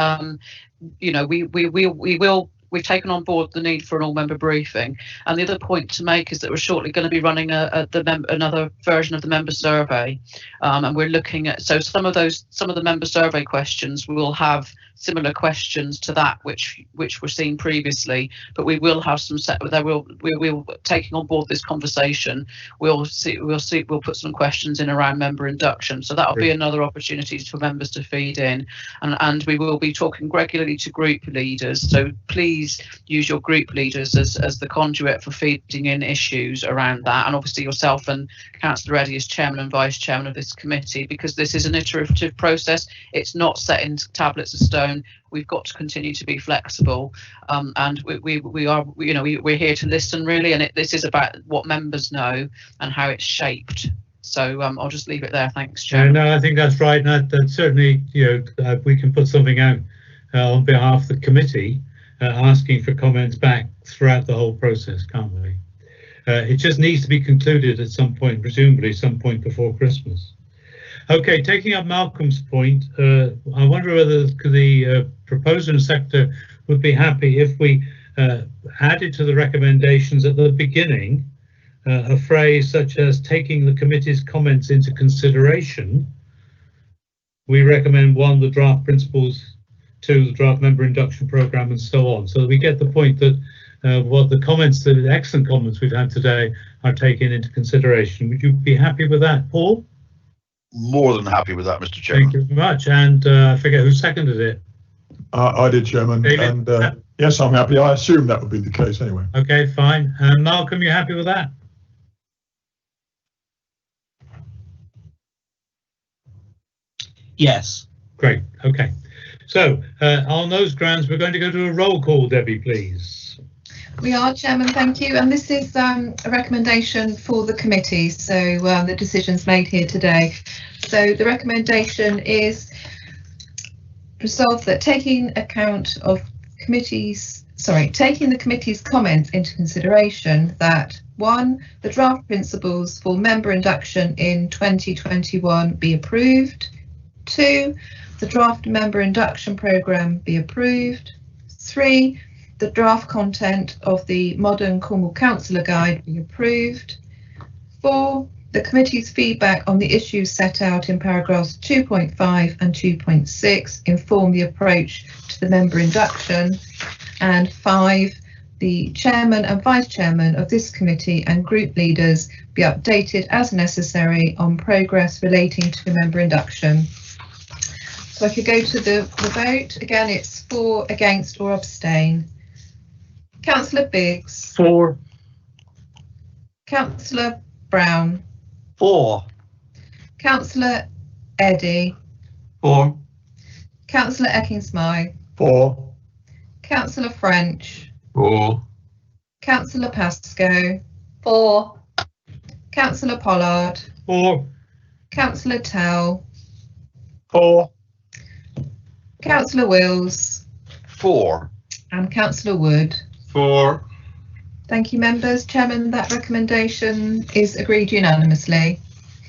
We've taken on board the need for an all-member briefing, and the other point to make is that we're shortly going to be running another version of the member survey, and we're looking at some of the member survey questions will have similar questions to that which were seen previously, but we will have some we'll taking on board this conversation. We'll put some questions in around member induction, so that'll be another opportunity for members to feed in, and we will be talking regularly to group leaders, so please use your group leaders as the conduit for feeding in issues around that, and obviously yourself and Councillor Eddy as chairman and vice chairman of this committee, because this is an iterative process. It's not set in tablets of stone. shown, we've got to continue to be flexible, and we're here to listen really, and this is about what members know and how it's shaped. So I'll just leave it there. Thanks, Chair. No, I think that's right. And that certainly, we can put something out on behalf of the committee, asking for comments back throughout the whole process, can't we? It just needs to be concluded at some point, presumably some point before Christmas. Okay, taking up Malcolm's point, I wonder whether the proposer and secretary would be happy if we added to the recommendations at the beginning a phrase such as taking the committee's comments into consideration. We recommend 1, the draft principles, 2, the draft member induction programme, and so on, so that we get the point that what the comments, the excellent comments we've had today, are taken into consideration. Would you be happy with that, Paul? More than happy with that, Mr. Chairman. Thank you very much. And I forget who seconded it. I did, Chairman. David? And yes, I'm happy. I assume that would be the case anyway. Okay, fine. And Malcolm, you happy with that? Yes. Great. Okay. So on those grounds, we're going to go to a roll call. Debbie, please. We are, Chairman, thank you. And this is a recommendation for the committee, so the decisions made here today. So the recommendation is resolved that taking the committee's comments into consideration, that 1, the draft principles for member induction in 2021 be approved. 2, the draft member induction programme be approved. 3, the draft content of the Modern Cornwall Councillor Guide be approved. 4, the committee's feedback on the issues set out in paragraphs 2.5 and 2.6 inform the approach to the member induction. And 5, the chairman and vice chairman of this committee and group leaders be updated as necessary on progress relating to member induction. So I could go to the vote. Again, it's for, against or abstain. Councillor Biggs. For. Councillor Brown. For. Councillor Eddy. For. Councillor Eckingsmythe. For. Councillor French. For. Councillor Pascoe. For. Councillor Pollard. For. Councillor Tell. For. Councillor Wills. For. And Councillor Wood. For. Thank you, members. Chairman, that recommendation is agreed unanimously.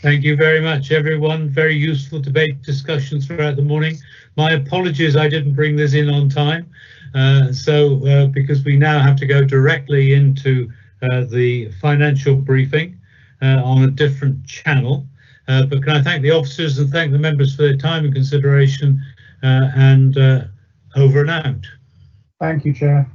Thank you very much, everyone. Very useful debate discussions throughout the morning. My apologies, I didn't bring this in on time. Because we now have to go directly into the financial briefing on a different channel. But can I thank the officers and thank the members for their time and consideration, and over and out. Thank you, Chair.